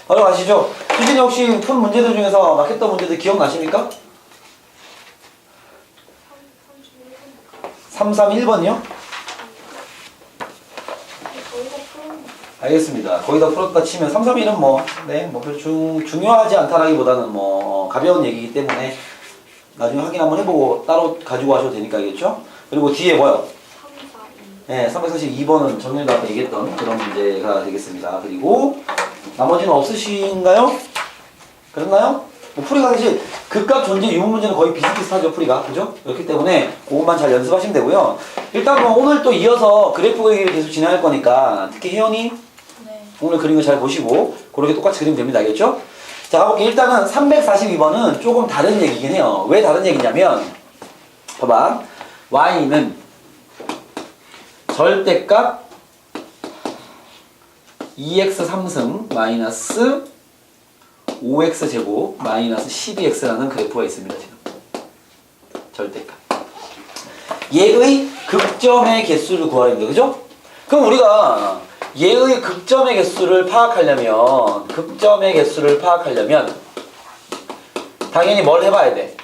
어려워하시죠? 수진이 혹시 푼 문제들 중에서 막혔던 문제들 기억나십니까? 331번이요? 알겠습니다. 거의 다 풀었다 치면 331은 뭐, 네, 뭐 중요하지 않다라기보다는 뭐 가벼운 얘기이기 때문에 나중에 확인 한번 해보고 따로 가지고 가셔도 되니까 알겠죠? 그리고 뒤에 뭐요? 네, 342번은 정렬도 아까 얘기했던 그런 문제가 되겠습니다. 그리고 나머지는 없으신가요? 그랬나요? 뭐 풀이가 사실 극값 존재 유무 문제는 거의 비슷비슷하죠, 풀이가. 그죠? 그렇기 때문에 그것만 잘 연습하시면 되고요. 일단 뭐 오늘 또 이어서 그래프 그리기를 계속 진행할 거니까 특히 혜연이 네. 오늘 그린 거 잘 보시고 그렇게 똑같이 그리면 됩니다. 알겠죠? 자, 가볼게요. 일단은 342번은 조금 다른 얘기긴 해요. 왜 다른 얘기냐면 봐봐. y는 절대값 2x 3승 마이너스 5x제곱 마이너스 12x라는 그래프가 있습니다. 지금 절대값 얘의 극점의 개수를 구하려 합니다. 그죠? 그럼 우리가 얘의 극점의 개수를 파악하려면 당연히 뭘 해봐야 돼?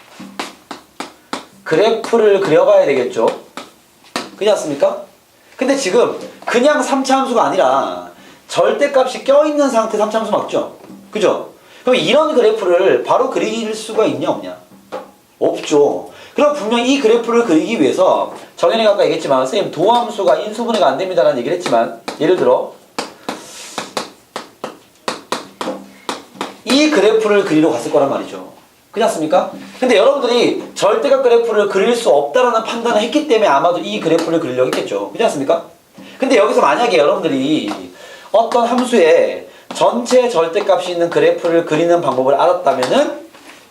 그래프를 그려봐야 되겠죠? 그렇지 않습니까? 근데 지금 그냥 3차 함수가 아니라 절대값이 껴있는 상태 3차 함수 맞죠? 그죠? 그럼 이런 그래프를 바로 그릴 수가 있냐 없냐? 없죠. 그럼 분명 이 그래프를 그리기 위해서 정현이가 아까 얘기했지만 선생님 도함수가 인수분해가 안 됩니다라는 얘기를 했지만 예를 들어 이 그래프를 그리러 갔을 거란 말이죠. 그렇지 않습니까? 근데 여러분들이 절대값 그래프를 그릴 수 없다라는 판단을 했기 때문에 아마도 이 그래프를 그리려고 했겠죠. 그렇지 않습니까? 근데 여기서 만약에 여러분들이 어떤 함수에 전체 절대값이 있는 그래프를 그리는 방법을 알았다면은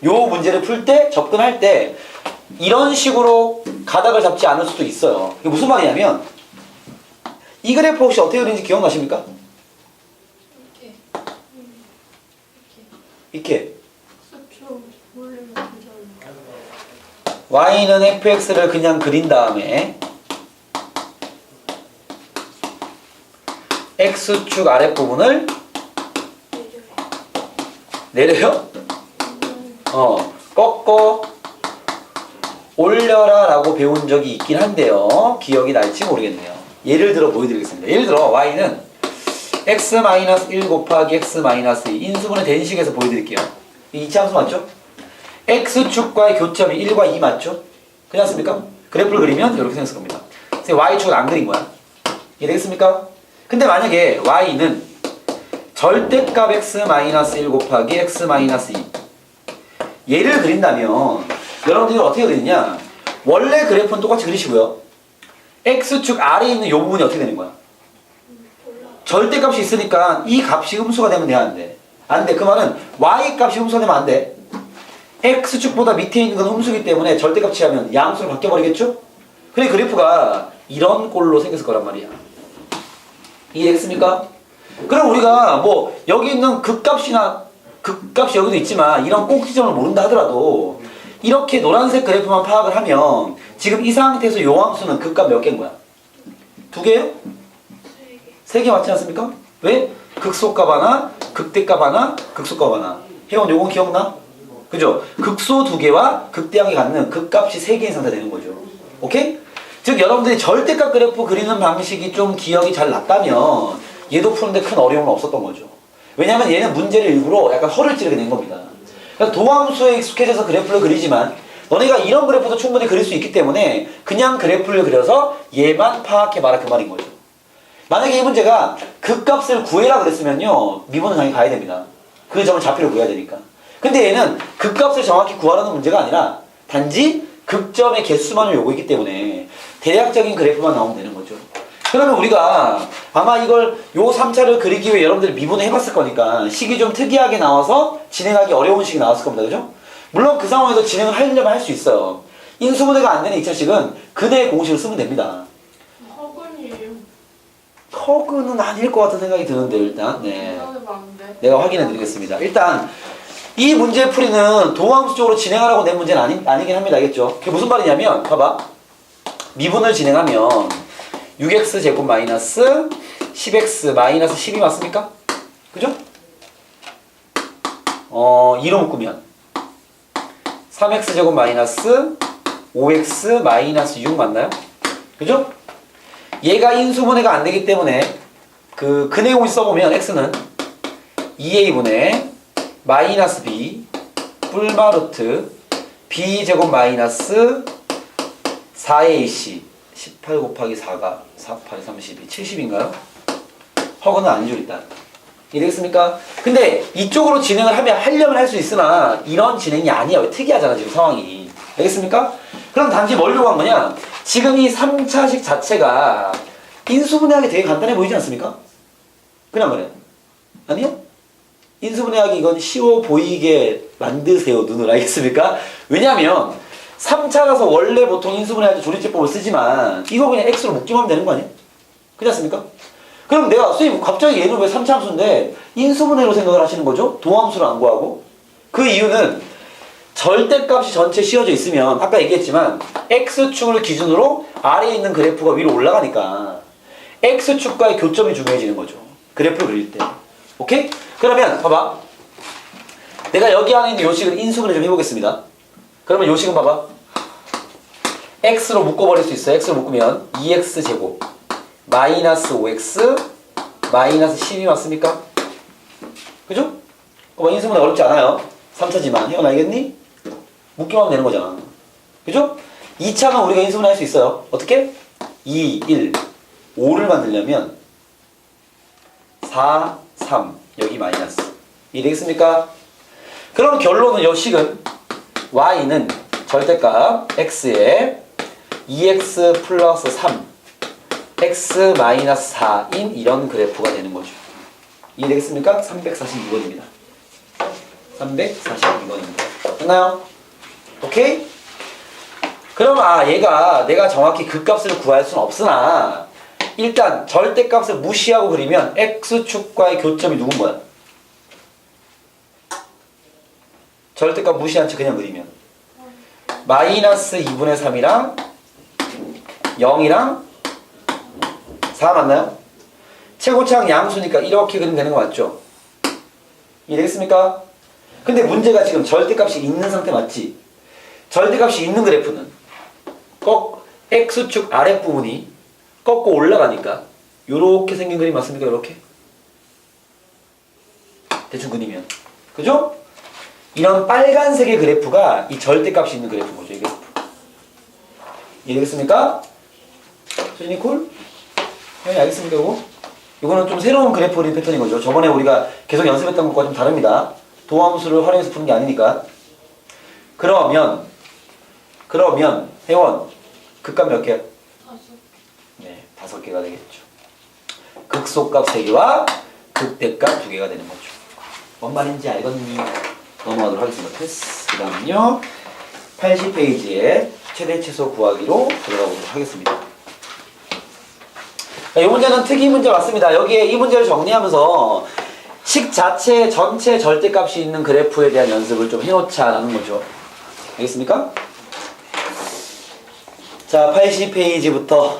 요 문제를 풀 때, 접근할 때 이런 식으로 가닥을 잡지 않을 수도 있어요. 이게 무슨 말이냐면 이 그래프 혹시 어떻게 그리는지 기억나십니까? 이렇게 y는 fx를 그냥 그린 다음에 x축 아랫부분을 내려요? 꺾어 올려라 라고 배운 적이 있긴 한데요. 기억이 날지 모르겠네요. 예를 들어 보여드리겠습니다. 예를 들어 y는 x-1 곱하기 x-2 인수분해 된 식에서 보여드릴게요. 이 이차함수 맞죠? x축과의 교점이 1과 2 맞죠? 그렇지 않습니까? 그래프를 그리면 이렇게 생겼을 겁니다. y축은 안 그린 거야. 이해되겠습니까? 근데 만약에 y는 절대값 x-1 곱하기 x-2 얘를 그린다면 여러분들이 어떻게 그리느냐? 원래 그래프는 똑같이 그리시고요. x축 아래에 있는 이 부분이 어떻게 되는 거야? 절대값이 있으니까 이 값이 음수가 되면 돼야 안 돼. 안 돼. 그 말은 y값이 음수가 되면 안 돼. x축보다 밑에 있는 건 음수이기 때문에 절대값 취하면 양수로 바뀌어버리겠죠? 그래 그래프가 이런 꼴로 생겼을 거란 말이야. 이해됐습니까? 그럼 우리가 뭐 여기 있는 극값이 여기도 있지만 이런 꼭지점을 모른다 하더라도 이렇게 노란색 그래프만 파악을 하면 지금 이 상태에서 요 함수는 극값 몇 개인 거야? 2개요? 3개 맞지 않습니까? 왜? 극소값 하나, 극대값 하나, 극소값 하나. 혜원 요건 기억나? 그죠? 극소 2개와 극대항이 갖는 극값이 3개인 상태 되는 거죠. 오케이? 즉 여러분들이 절대값 그래프 그리는 방식이 좀 기억이 잘 났다면 얘도 푸는데 큰 어려움은 없었던 거죠. 왜냐면 얘는 문제를 일부러 약간 허를 찌르게 된 겁니다. 그래서 도함수에 익숙해져서 그래프를 그리지만 너네가 이런 그래프도 충분히 그릴 수 있기 때문에 그냥 그래프를 그려서 얘만 파악해봐라 그 말인 거죠. 만약에 이 문제가 극값을 구해라 그랬으면요 미분은 당연히 가야 됩니다. 그 점을 좌표를 구해야 되니까. 근데 얘는 극값을 정확히 구하라는 문제가 아니라 단지 극점의 개수만을 요구했기 때문에 대략적인 그래프만 나오면 되는 거죠. 그러면 우리가 아마 이걸 요 3차를 그리기 위해 여러분들이 미분을 해봤을 거니까 식이 좀 특이하게 나와서 진행하기 어려운 식이 나왔을 겁니다. 그죠? 물론 그 상황에서 진행을 하려면 할 수 있어요. 인수분해가 안 되는 2차식은 그대의 공식을 쓰면 됩니다. 허근이에요. 허근은 아닐 것 같은 생각이 드는데 일단 네. 내가 확인해 드리겠습니다. 일단 이 문제 풀이는 도함수 쪽으로 진행하라고 낸 문제는 아니긴 합니다. 알겠죠? 그게 무슨 말이냐면 봐봐. 미분을 진행하면 6x 제곱 마이너스 10x 마이너스 10이 맞습니까? 그죠? 2로 묶으면 3x제곱 마이너스 5x 마이너스 6 맞나요? 그죠? 얘가 인수분해가 안 되기 때문에 그 내용을 써보면 x는 2a분의 마이너스 b 뿔마루트 b제곱 마이너스 4ac 18 곱하기 4가 4, 8, 32 70인가요? 허그는 아니죠 일단. 이해되겠습니까? 근데 이쪽으로 진행을 하려면 할 수 있으나 이런 진행이 아니야. 왜 특이하잖아 지금 상황이. 알겠습니까? 그럼 단지 뭘로 한 거냐? 지금 이 3차식 자체가 인수분해하기 되게 간단해 보이지 않습니까? 그냥 그래. 아니요? 인수분해하기 이건 쉬워 보이게 만드세요 눈을. 알겠습니까? 왜냐면 3차라서 원래 보통 인수분해할 때 조리제법을 쓰지만 이거 그냥 x로 묶기만 하면 되는 거 아니에요? 그렇지 않습니까? 그럼 내가 선생님 갑자기 얘는 왜 3차 함수인데 인수분해로 생각을 하시는 거죠? 도함수를 안 구하고. 그 이유는 절대값이 전체 씌워져 있으면 아까 얘기했지만 x축을 기준으로 아래에 있는 그래프가 위로 올라가니까 x축과의 교점이 중요해지는 거죠. 그래프를 그릴 때. 오케이? 그러면 봐봐. 내가 여기 안에 있는 요식을 인수분해 좀 해보겠습니다. 그러면 요식은 봐봐. x로 묶어버릴 수 있어요. x로 묶으면 2x제곱 마이너스 5x 마이너스 12 맞습니까? 그죠? 인수분해 어렵지 않아요. 3차지만 헤어나겠니? 묶기만 하면 되는 거잖아. 그죠? 2차는 우리가 인수분해 할 수 있어요. 어떻게? 2, 1, 5를 만들려면 4, 3 여기 마이너스 이해되겠습니까? 그럼 결론은 요 식은 y는 절대값 x에 2x 플러스 3 x 마이너스 4인 이런 그래프가 되는 거죠. 이해되겠습니까? 342번입니다. 342번입니다. 됐나요? 오케이? 그럼 얘가 내가 정확히 그 값을 구할 수는 없으나 일단 절대값을 무시하고 그리면 x축과의 교점이 누군 거야? 절대값 무시한 채 그냥 그리면 마이너스 2분의 3이랑 0이랑 4 맞나요? 최고차항 양수니까 이렇게 그리면 되는 거 맞죠? 이해되겠습니까? 근데 문제가 지금 절대값이 있는 상태 맞지? 절대값이 있는 그래프는 x축 아랫부분이 꺾고 올라가니까 요렇게 생긴 그림 맞습니까? 요렇게? 대충 그리면. 그죠? 이런 빨간색의 그래프가 이 절대값이 있는 그래프인 거죠. 이 그래프. 이해되겠습니까? 소진이 콜? 네, 알겠습니까? 이거는 좀 새로운 그래프 그림 패턴인 거죠. 저번에 우리가 계속 연습했던 것과 좀 다릅니다. 도함수를 활용해서 푸는 게 아니니까. 그러면 회원 극값 몇 개? 5. 네, 5개가 되겠죠. 극소값 3개와 극대값 2개가 되는 거죠. 뭔 말인지 알겠니? 넘어가도록 하겠습니다. 패스. 그 다음은요 80페이지에 최대 최소 구하기로 들어가 보도록 하겠습니다. 이 문제는 특이 문제 맞습니다. 여기에 이 문제를 정리하면서 식 자체 전체 절대값이 있는 그래프에 대한 연습을 좀 해놓자라는 거죠. 알겠습니까? 자, 80페이지부터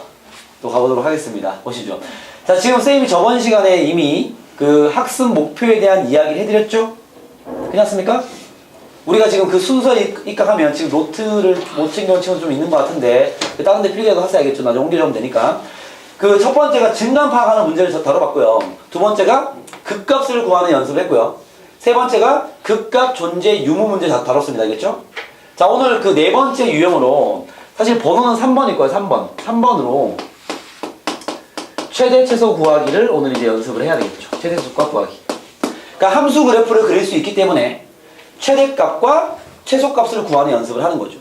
또 가보도록 하겠습니다. 보시죠. 자, 지금 선생님이 저번 시간에 이미 그 학습 목표에 대한 이야기를 해드렸죠? 괜찮습니까? 우리가 지금 그 순서 입각하면 지금 노트를 못 챙겨온 친구 좀 있는 것 같은데 다른 데 필기해도 하셔야겠죠. 나중에 옮겨주면 되니까. 그 첫 번째가 증감 파악하는 문제를 다뤄봤고요. 두 번째가 극값을 구하는 연습을 했고요. 세 번째가 극값 존재 유무 문제 다뤘습니다. 알겠죠? 자, 오늘 그 네 번째 유형으로 사실 번호는 3번일 거예요. 3번. 3번으로 최대 최소 구하기를 오늘 이제 연습을 해야 되겠죠. 최대 최소값 구하기. 그러니까 함수 그래프를 그릴 수 있기 때문에 최대값과 최소값을 구하는 연습을 하는 거죠.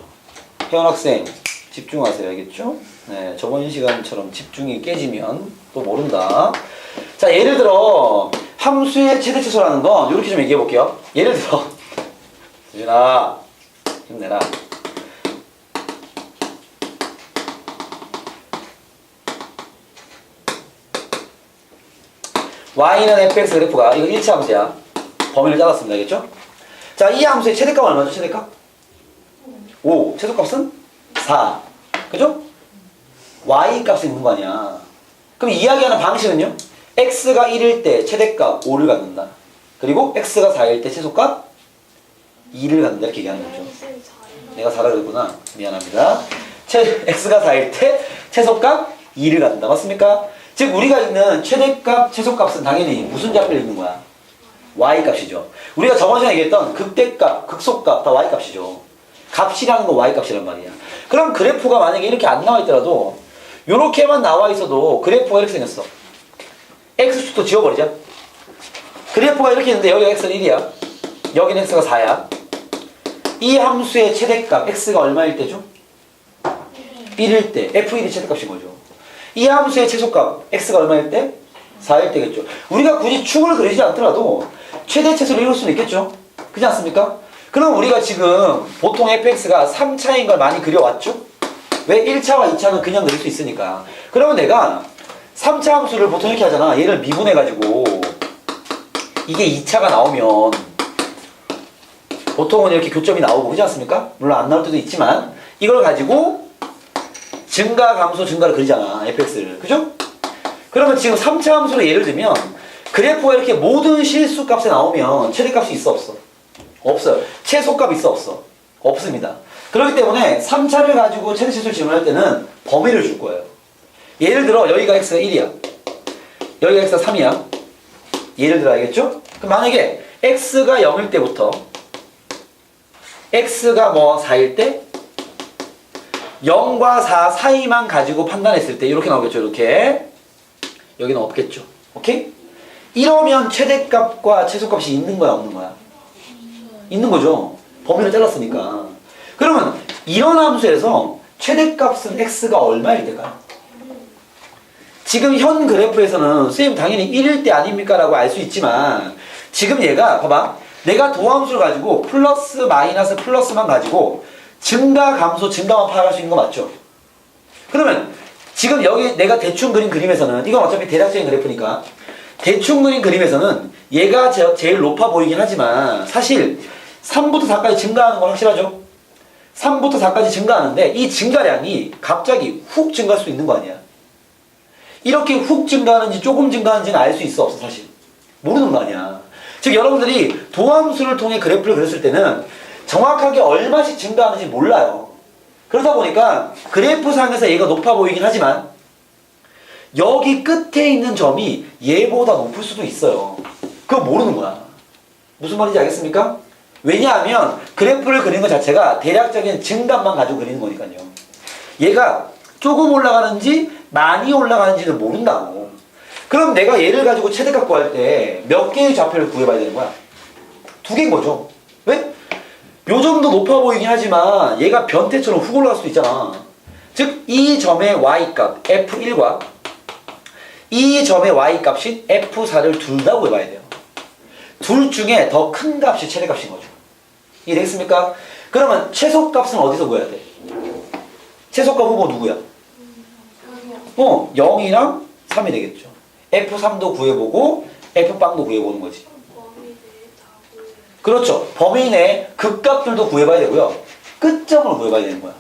혜원 학생 집중하세요. 알겠죠? 네, 저번 시간처럼 집중이 깨지면 또 모른다. 자, 예를 들어 함수의 최대 최소라는 건 이렇게 좀 얘기해 볼게요. 예를 들어 수진아 힘내라. y는 fx 그래프가 이거 1차 함수야. 범위를 짜봤습니다. 알겠죠? 자, 이 함수의 최대값은 얼마죠? 최대값? 5. 최소값은 4. 그죠? y 값이 있는 거 아니야. 그럼 이야기하는 방식은요? x가 1일 때 최대값 5를 갖는다. 그리고 x가 4일 때 최소값 2를 갖는다 이렇게 얘기하는 거죠. 내가 4라 그랬구나. 미안합니다. x가 4일 때 최소값 2를 갖는다. 맞습니까? 즉 우리가 있는 최대값, 최소값은 당연히 무슨 좌표를 있는 거야? y값이죠. 우리가 저번 시간에 얘기했던 극대값, 극소값 다 y값이죠. 값이라는 거 y값이란 말이야. 그럼 그래프가 만약에 이렇게 안 나와 있더라도 요렇게만 나와 있어도 그래프가 이렇게 생겼어. x축도 지워버리자. 그래프가 이렇게 있는데 여기가 x는 1이야. 여기는 x가 4야. 이 함수의 최대값 x가 얼마일 때죠? 1일 때 f1이 최대값인 거죠. 이 함수의 최소값 x가 얼마일 때? 4일 때겠죠. 우리가 굳이 축을 그리지 않더라도 최대 최소를 이룰 수는 있겠죠. 그렇지 않습니까? 그럼 우리가 지금 보통 fx가 3차인 걸 많이 그려왔죠? 왜 1차와 2차는 그냥 그릴 수 있으니까. 그러면 내가 3차 함수를 보통 이렇게 하잖아. 얘를 미분해가지고 이게 2차가 나오면 보통은 이렇게 교점이 나오고 그렇지 않습니까? 물론 안 나올 때도 있지만 이걸 가지고 증가 감소 증가를 그리잖아. fx를. 그죠? 그러면 지금 3차 함수로 예를 들면 그래프가 이렇게 모든 실수값에 나오면 최대값이 있어 없어? 없어요. 최소값 있어 없어? 없습니다. 그렇기 때문에 3차를 가지고 최대 최소를 질문할 때는 범위를 줄 거예요. 예를 들어 여기가 x가 1이야. 여기가 x가 3이야. 예를 들어 알겠죠? 그럼 만약에 x가 0일 때부터 x가 뭐 4일 때 0과 4 사이만 가지고 판단했을 때 이렇게 나오겠죠. 이렇게. 여기는 없겠죠. 오케이? 이러면 최대값과 최소값이 있는 거야 없는 거야? 있는 거죠. 범위를 잘랐으니까. 그러면 이런 함수에서 최대값은 x가 얼마일 때까요? 지금 현 그래프에서는 선생님 당연히 1일 때 아닙니까? 라고 알 수 있지만 지금 얘가 봐봐. 내가 도함수를 가지고 플러스 마이너스 플러스만 가지고 증가 감소 증가만 파악할 수 있는 거 맞죠? 그러면 지금 여기 내가 대충 그린 그림에서는 이건 어차피 대략적인 그래프니까 대충 그린 그림에서는 얘가 제일 높아 보이긴 하지만 사실 3부터 4까지 증가하는 건 확실하죠? 3부터 4까지 증가하는데 이 증가량이 갑자기 훅 증가할 수 있는 거 아니야? 이렇게 훅 증가하는지 조금 증가하는지는 알 수 있어 없어 사실? 모르는 거 아니야. 즉 여러분들이 도함수를 통해 그래프를 그렸을 때는 정확하게 얼마씩 증가하는지 몰라요. 그러다 보니까 그래프상에서 얘가 높아 보이긴 하지만 여기 끝에 있는 점이 얘보다 높을 수도 있어요. 그거 모르는 거야. 무슨 말인지 알겠습니까? 왜냐하면 그래프를 그리는 것 자체가 대략적인 증감만 가지고 그리는 거니까요. 얘가 조금 올라가는지 많이 올라가는지는 모른다고. 그럼 내가 얘를 가지고 최대값 구할 때 몇 개의 좌표를 구해봐야 되는 거야? 2개인 거죠. 왜? 요 정도 높아 보이긴 하지만 얘가 변태처럼 훅 올라갈 수도 있잖아. 즉 이 점의 y값 f1과 이 점의 y값인 f4를 둘 다 구해봐야 돼요. 둘 중에 더 큰 값이 최대값인 거죠. 이해되겠습니까? 그러면 최소값은 어디서 구해야 돼? 최소값 후보 누구야? 0이랑 3이 되겠죠. f3도 구해보고 f빵도 구해보는 거지. 그렇죠. 범위 내 극값들도 구해봐야 되고요. 끝점을 구해봐야 되는 거야.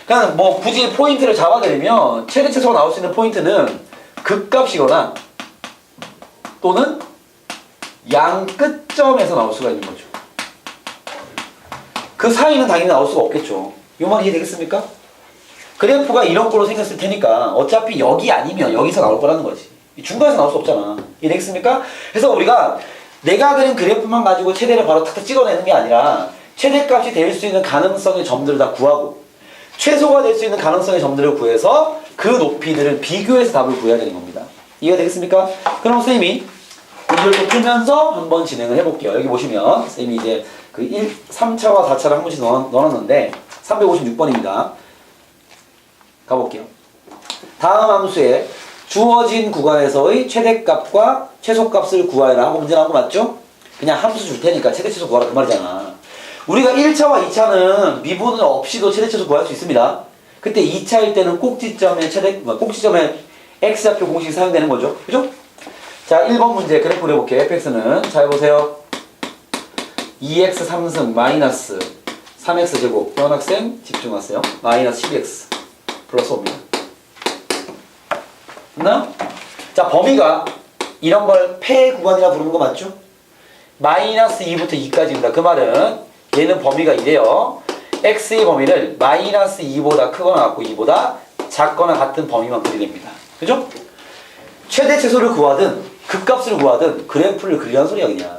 그러니까 뭐 굳이 포인트를 잡아드리면 최대 최소가 나올 수 있는 포인트는 극값이거나 또는 양 끝점에서 나올 수가 있는 거죠. 그 사이는 당연히 나올 수가 없겠죠. 이 말 이해되겠습니까? 그래프가 이런 걸로 생겼을 테니까 어차피 여기 아니면 여기서 나올 거라는 거지. 중간에서 나올 수 없잖아. 이해되겠습니까? 그래서 우리가 내가 그린 그래프만 가지고 최대를 바로 탁탁 찍어내는 게 아니라 최대값이 될 수 있는 가능성의 점들을 다 구하고 최소가 될 수 있는 가능성의 점들을 구해서 그 높이들을 비교해서 답을 구해야 되는 겁니다. 이해가 되겠습니까? 그럼 선생님이 문제를 또 풀면서 한번 진행을 해볼게요. 여기 보시면 선생님이 이제 그 3차와 4차를 한 번씩 넣어놨는데 356번입니다. 가볼게요. 다음 함수에 주어진 구간에서의 최대값과 최소값을 구하라 하고 문제 나온 거 맞죠? 그냥 함수 줄 테니까 최대 최소 구하라 그 말이잖아. 우리가 1차와 2차는 미분 없이도 최대 최소 구할 수 있습니다. 그때 2차일 때는 꼭지점에 x좌표 공식이 사용되는 거죠. 그죠? 자, 1번 문제 그래프 그려볼게요. fx는 잘 보세요. 2x 3승 마이너스 3x 제곱. 배운 학생 집중하세요. 마이너스 12x 플러스 5입니다. 됐나? 자, 범위가 이런 걸 폐 구간이라 부르는 거 맞죠? 마이너스 2부터 2까지입니다. 그 말은 얘는 범위가 이래요. x의 범위를 마이너스 2보다 크거나 같고 2보다 작거나 같은 범위만 그리됩니다. 그죠? 최대 최소를 구하든 극값을 구하든 그래프를 그리라는 소리야 그냥.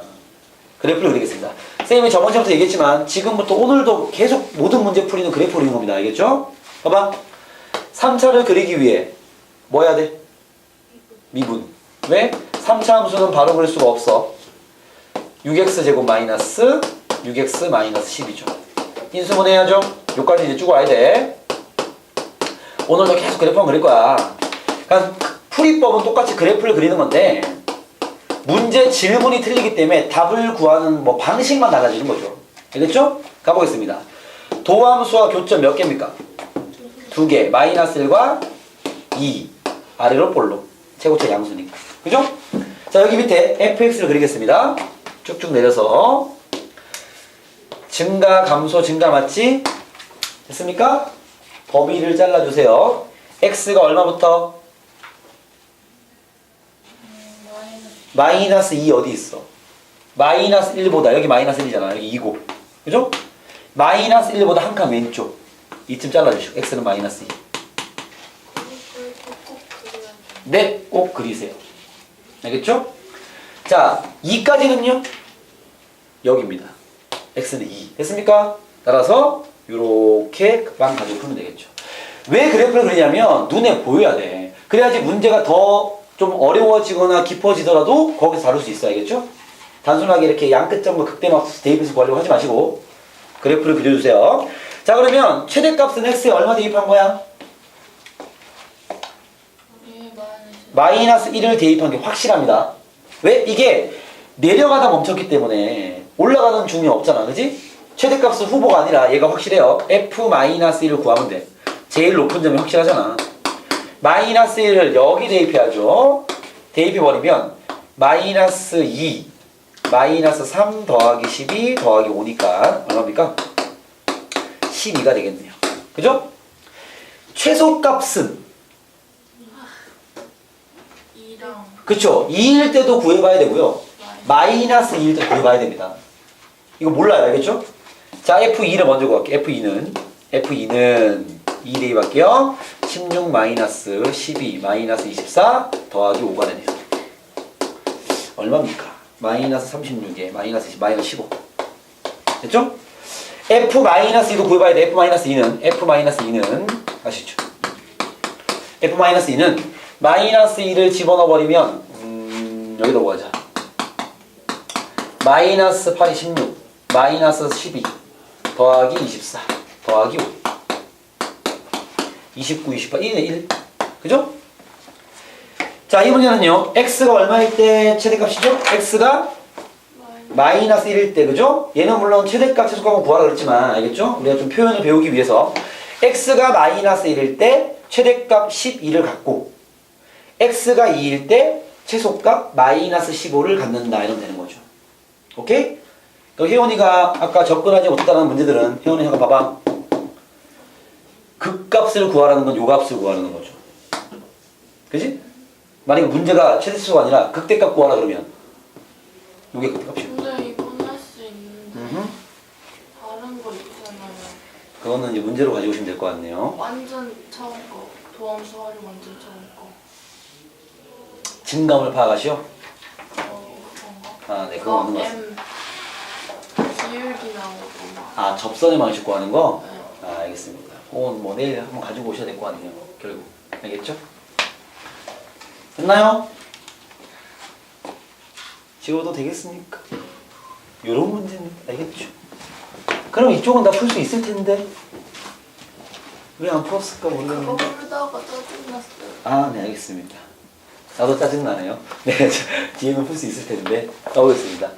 그래프를 그리겠습니다. 선생님이 저번 시간부터 얘기했지만 지금부터 오늘도 계속 모든 문제 풀이는 그래프 그리는 겁니다. 알겠죠? 봐봐. 3차를 그리기 위해 뭐 해야 돼? 미분. 왜? 3차 함수는 바로 그릴 수가 없어. 6x제곱 마이너스 6x 마이너스 10이죠. 인수분 해야죠. 여기까지 이제 쭉 와야 돼. 오늘도 계속 그래프만 그릴 거야. 그러니까 풀이법은 똑같이 그래프를 그리는 건데 문제 질문이 틀리기 때문에 답을 구하는 뭐 방식만 달라지는 거죠. 알겠죠? 가보겠습니다. 도함수와 교점 몇 개입니까? 2개. 마이너스 1과 2. 아래로 볼록. 최고차 양수니까. 그죠? 자, 여기 밑에 fx를 그리겠습니다. 쭉쭉 내려서 증가, 감소, 증가 맞지? 됐습니까? 범위를 잘라주세요. x가 얼마부터? 마이너스 2 어디 있어? 마이너스 1보다 여기 마이너스 1이잖아. 여기 2고. 그죠? 마이너스 1보다 한 칸 왼쪽. 이쯤 잘라주시고 x는 마이너스 2. 네, 꼭 그리세요. 알겠죠? 자, 2까지는요? 여기입니다. x는 2. 됐습니까? 따라서 요렇게 만 가지고 풀면 되겠죠. 왜 그래프를 그리냐면 눈에 보여야 돼. 그래야지 문제가 더 좀 어려워지거나 깊어지더라도 거기서 다룰 수 있어. 알겠죠? 단순하게 이렇게 양끝점과 극대막 대입해서 구하려고 하지 마시고 그래프를 그려주세요. 자, 그러면 최대값은 x에 얼마 대입한 거야? 마이너스 1을 대입한 게 확실합니다. 왜? 이게 내려가다 멈췄기 때문에 올라가는 중이 없잖아. 그지? 최대값은 후보가 아니라 얘가 확실해요. f-1을 구하면 돼. 제일 높은 점이 확실하잖아. 마이너스 1을 여기 대입해야죠. 대입해버리면 마이너스 2 마이너스 3 더하기 12 더하기 5니까 얼마입니까? 12가 되겠네요. 그죠? 최소값은 그쵸? 2일 때도 구해봐야 되고요. 마이너스 2일 때 구해봐야 됩니다. 이거 몰라요. 알겠죠? 자, F2를 먼저 구할게요. F2는 2 대입할게요. 16 마이너스 12 마이너스 24 더하기 5가 되네요. 얼마입니까? 마이너스 36에 마이너스 20 마이너스 15 됐죠? F-2도 구해봐야 돼. F-2는 아시죠? F-2는 마이너스 2를 집어넣어버리면 여기다 뭐 하자. 마이너스 8이 16 마이너스 12 더하기 24 더하기 5 29, 28, 1네 1 그죠? 자, 이 문제는요 x가 얼마일 때 최대값이죠? x가 마이너스 1일 때 그죠? 얘는 물론 최대값, 최소값은 구하라 그랬지만 알겠죠? 우리가 좀 표현을 배우기 위해서 x가 마이너스 1일 때 최대값 12를 갖고 x가 2일 때 최소값 마이너스 15를 갖는다 이러면 되는 거죠. 오케이? 혜원이가 아까 접근하지 못했다는 문제들은 혜원이 잠깐 봐봐. 극값을 구하라는 건 요 값을 구하라는 거죠. 그지? 만약에 문제가 최대값이 아니라 극대값 구하라 그러면 요게 극대값이고. 근데 이건 할 수 있는데 다른 거 있잖아요. 그거는 이제 문제로 가지고 오시면 될 것 같네요. 완전 처음 거. 도함수 활용 완전 처음 거. 증감을 파악하시오? 그런가? 아, 네, 그거 맞는 것 같습니다. M 기울기 나오고 막. 아, 접선의 방식 구하는 거? 네. 아, 알겠습니다. 그건 뭐 내일 한번 가지고 오셔야 될 거 아니에요, 결국. 알겠죠? 됐나요? 지워도 되겠습니까? 요런 문제는 알겠죠? 그럼 이쪽은 다 풀 수 있을 텐데 왜 안 풀었을까 그거 모르겠는데. 풀다가 짜증났어요. 아, 네, 알겠습니다. 나도 짜증나네요. 네, 뒤에는 풀 수 있을 텐데 가보겠습니다.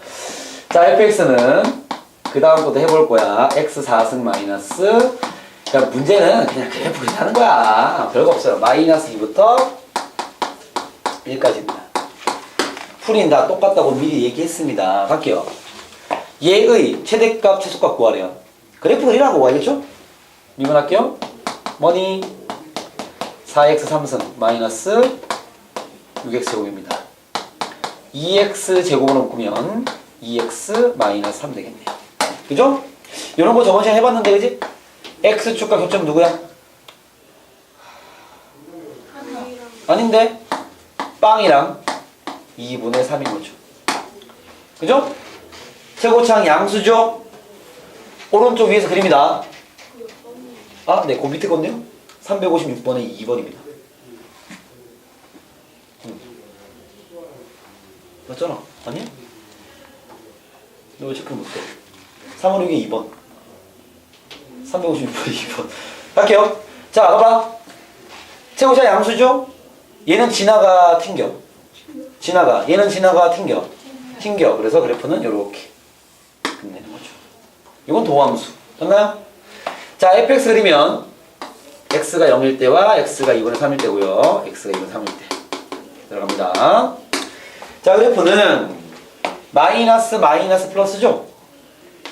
자, fx는 그 다음 것도 해볼 거야. x 4승 마이너스. 그러니까 문제는 그냥 그래프 그리는 거야. 별거 없어요. 마이너스 2부터 1까지입니다. 풀이는 다 똑같다고 미리 얘기했습니다. 갈게요. 얘의 최대값, 최소값 구하래요. 그래프 그리라고 알겠죠? 미분할게요. 뭐니? 4x 3승 마이너스 6x 제곱입니다. 2x 제곱으로 묶으면 2x 마이너스 3 되겠네요. 그죠? 이런 거 저번 시간에 해봤는데, 그지? x축과 교점 누구야? 아닌데? 빵이랑 2분의 3인 거죠. 그죠? 최고차항 양수죠? 오른쪽 위에서 그립니다. 아, 네, 그 밑에 건데요? 356번에 2번입니다. 맞잖아. 아니야? 너 왜 체크 못해? 356에 2번. 356번에 2번. 갈게요. 자, 봐봐. 최고차 양수죠? 얘는 지나가, 튕겨. 지나가. 얘는 지나가, 튕겨. 튕겨. 그래서 그래프는 이렇게 끝내는 거죠. 이건 도함수. 됐나요? 자, fx 그리면 x가 0일 때와 x가 2분의 3일 때고요. x가 2분의 3일 때. 들어갑니다. 자, 그래프는 마이너스 마이너스 플러스죠?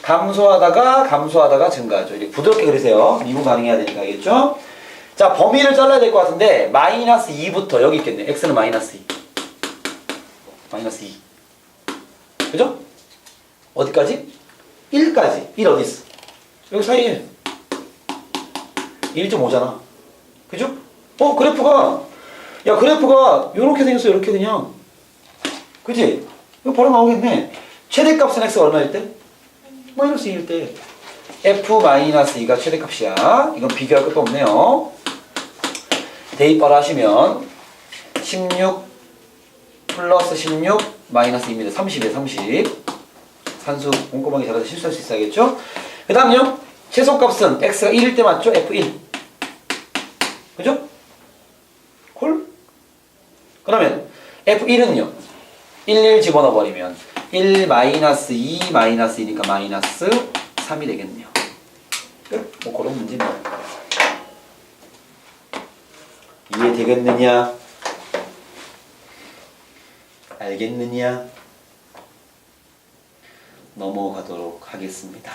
감소하다가 증가하죠. 이렇게 부드럽게 그리세요. 미분 가능해야 되니까, 알겠죠? 자, 범위를 잘라야 될 것 같은데 마이너스 2부터 여기 있겠네. x는 마이너스 2. 마이너스 2. 그죠? 어디까지? 1까지. 1 어디 있어? 여기 사이에 1.5잖아. 그죠? 그래프가 요렇게 생겼어. 요렇게 그냥. 그치? 이거 바로 나오겠네. 최대값은 x가 얼마일 때? 마이너스 2일 때. f-2가 최대값이야. 이건 비교할 것도 없네요. 대입바로 하시면 16 플러스 16 마이너스 2입니다. 30이에요. 30. 산수 꼼꼼하게 잘해서 실수할 수 있어야겠죠? 그 다음요. 최소값은 x가 1일 때 맞죠? f1. 그죠? 콜? 그러면 f1은요. 1 집어넣어 버리면 1 마이너스 2 마이너스 2니까 마이너스 3이 되겠네요. 끝? 뭐 그런 문제네요. 이해되겠느냐? 알겠느냐? 넘어가도록 하겠습니다.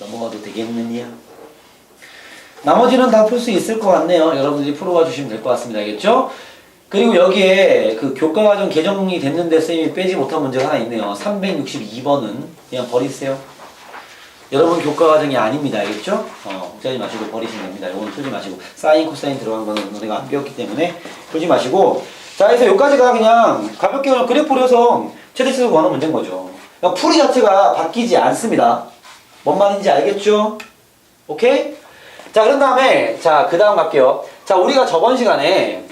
넘어가도 되겠느냐? 나머지는 다 풀 수 있을 것 같네요. 여러분들이 풀어봐 주시면 될 것 같습니다. 알겠죠? 그리고 여기에 그 교과과정 개정이 됐는데 쌤이 빼지 못한 문제가 하나 있네요. 362번은 그냥 버리세요. 여러분 교과과정이 아닙니다. 알겠죠? 걱정하지 마시고 버리시면 됩니다. 이거는 풀지 마시고. 사인, 코사인 들어간 거는 너네가 안 배웠기 때문에 풀지 마시고. 자, 그래서 여기까지가 그냥 가볍게 그냥 그래프 그려서 최대치수 구하는 문제인 거죠. 그러니까 풀이 자체가 바뀌지 않습니다. 뭔 말인지 알겠죠? 오케이? 자, 그런 다음에, 자, 그 다음 갈게요. 자, 우리가 저번 시간에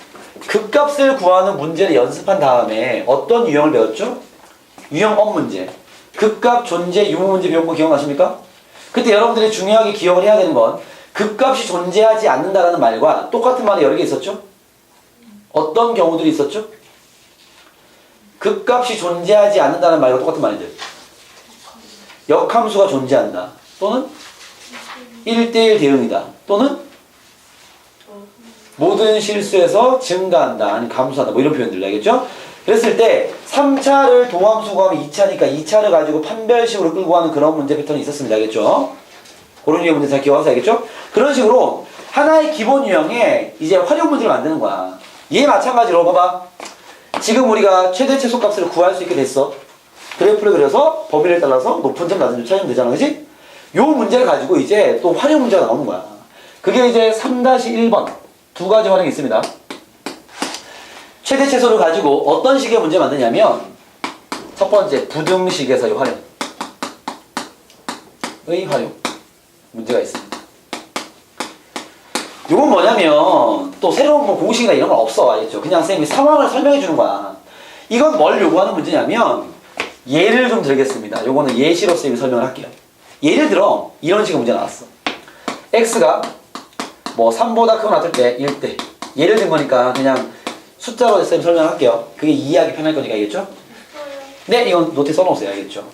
극값을 구하는 문제를 연습한 다음에 어떤 유형을 배웠죠? 유형 업 문제. 극값, 존재, 유무 문제 배운 거 기억나십니까? 그때 여러분들이 중요하게 기억을 해야 되는 건 극값이 존재하지 않는다라는 말과 똑같은 말이 여러 개 있었죠? 어떤 경우들이 있었죠? 극값이 존재하지 않는다는 말과 똑같은 말이들. 역함수가 존재한다. 또는 1대1 대응이다. 또는 모든 실수에서 증가한다. 아니 감소한다. 뭐 이런 표현들 알겠죠? 그랬을 때 3차를 도함수 구하면 2차니까 2차를 가지고 판별식으로 끌고 가는 그런 문제 패턴이 있었습니다. 알겠죠? 그런 유형 문제 잘 기억하세요. 알겠죠? 그런 식으로 하나의 기본 유형에 이제 활용 문제를 만드는 거야. 얘 마찬가지로 봐봐. 지금 우리가 최대 최소값을 구할 수 있게 됐어. 그래프를 그려서 범위를 따라서 높은 점 낮은 점 찾으면 되잖아. 그치? 요 문제를 가지고 이제 또 활용 문제가 나오는 거야. 그게 이제 3-1번 두 가지 활용이 있습니다. 최대 최소를 가지고 어떤 식의 문제 만드냐면 첫 번째 부등식에서의 활용. 의 활용 문제가 있습니다. 이건 뭐냐면 또 새로운 뭐 공식이나 이런 건 없어. 알겠죠? 그냥 쌤이 상황을 설명해 주는 거야. 이건 뭘 요구하는 문제냐면 예를 좀 들겠습니다. 요거는 예시로 쌤이 설명을 할게요. 예를 들어 이런 식의 문제 나왔어. x가 뭐 3보다 크거나 같을 때 1대 예를 든 거니까 그냥 숫자로 쌤 설명할게요. 그게 이해하기 편할 거니까. 알겠죠? 네, 이건 노트에 써놓으세요. 알겠죠?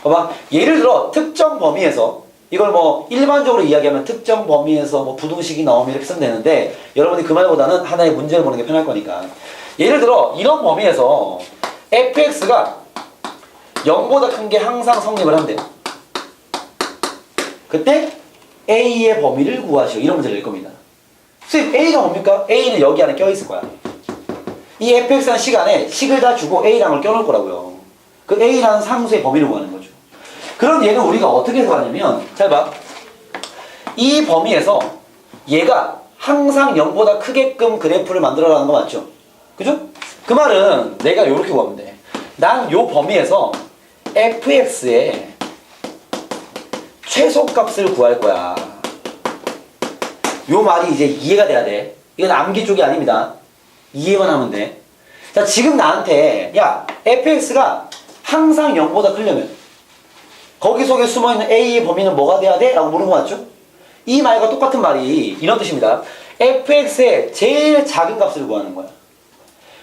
봐봐. 예를 들어 특정 범위에서 이걸 뭐 일반적으로 이야기하면 특정 범위에서 뭐 부등식이 나오면 이렇게 쓰면 되는데 여러분이 그 말보다는 하나의 문제를 보는 게 편할 거니까. 예를 들어 이런 범위에서 fx가 0보다 큰 게 항상 성립을 한대요. 그때 a의 범위를 구하시오. 이런 문제를 낼 겁니다. 선생님 a가 뭡니까? a는 여기 안에 껴있을 거야. 이 fx라는 시간에 식을 다 주고 a랑을 껴놓을 거라고요. 그 a라는 상수의 범위를 구하는 거죠. 그럼 얘는 우리가 어떻게 해석하냐면 잘 봐. 이 범위에서 얘가 항상 0보다 크게끔 그래프를 만들어라는 거 맞죠? 그죠? 그 말은 내가 이렇게 구하면 돼. 난 요 범위에서 fx의 최소값을 구할 거야. 요 말이 이제 이해가 돼야 돼. 이건 암기 쪽이 아닙니다. 이해만 하면 돼. 자, 지금 나한테 야, fx가 항상 0보다 크려면 거기 속에 숨어있는 a의 범위는 뭐가 돼야 돼? 라고 물은 거 맞죠? 이 말과 똑같은 말이 이런 뜻입니다. fx의 제일 작은 값을 구하는 거야.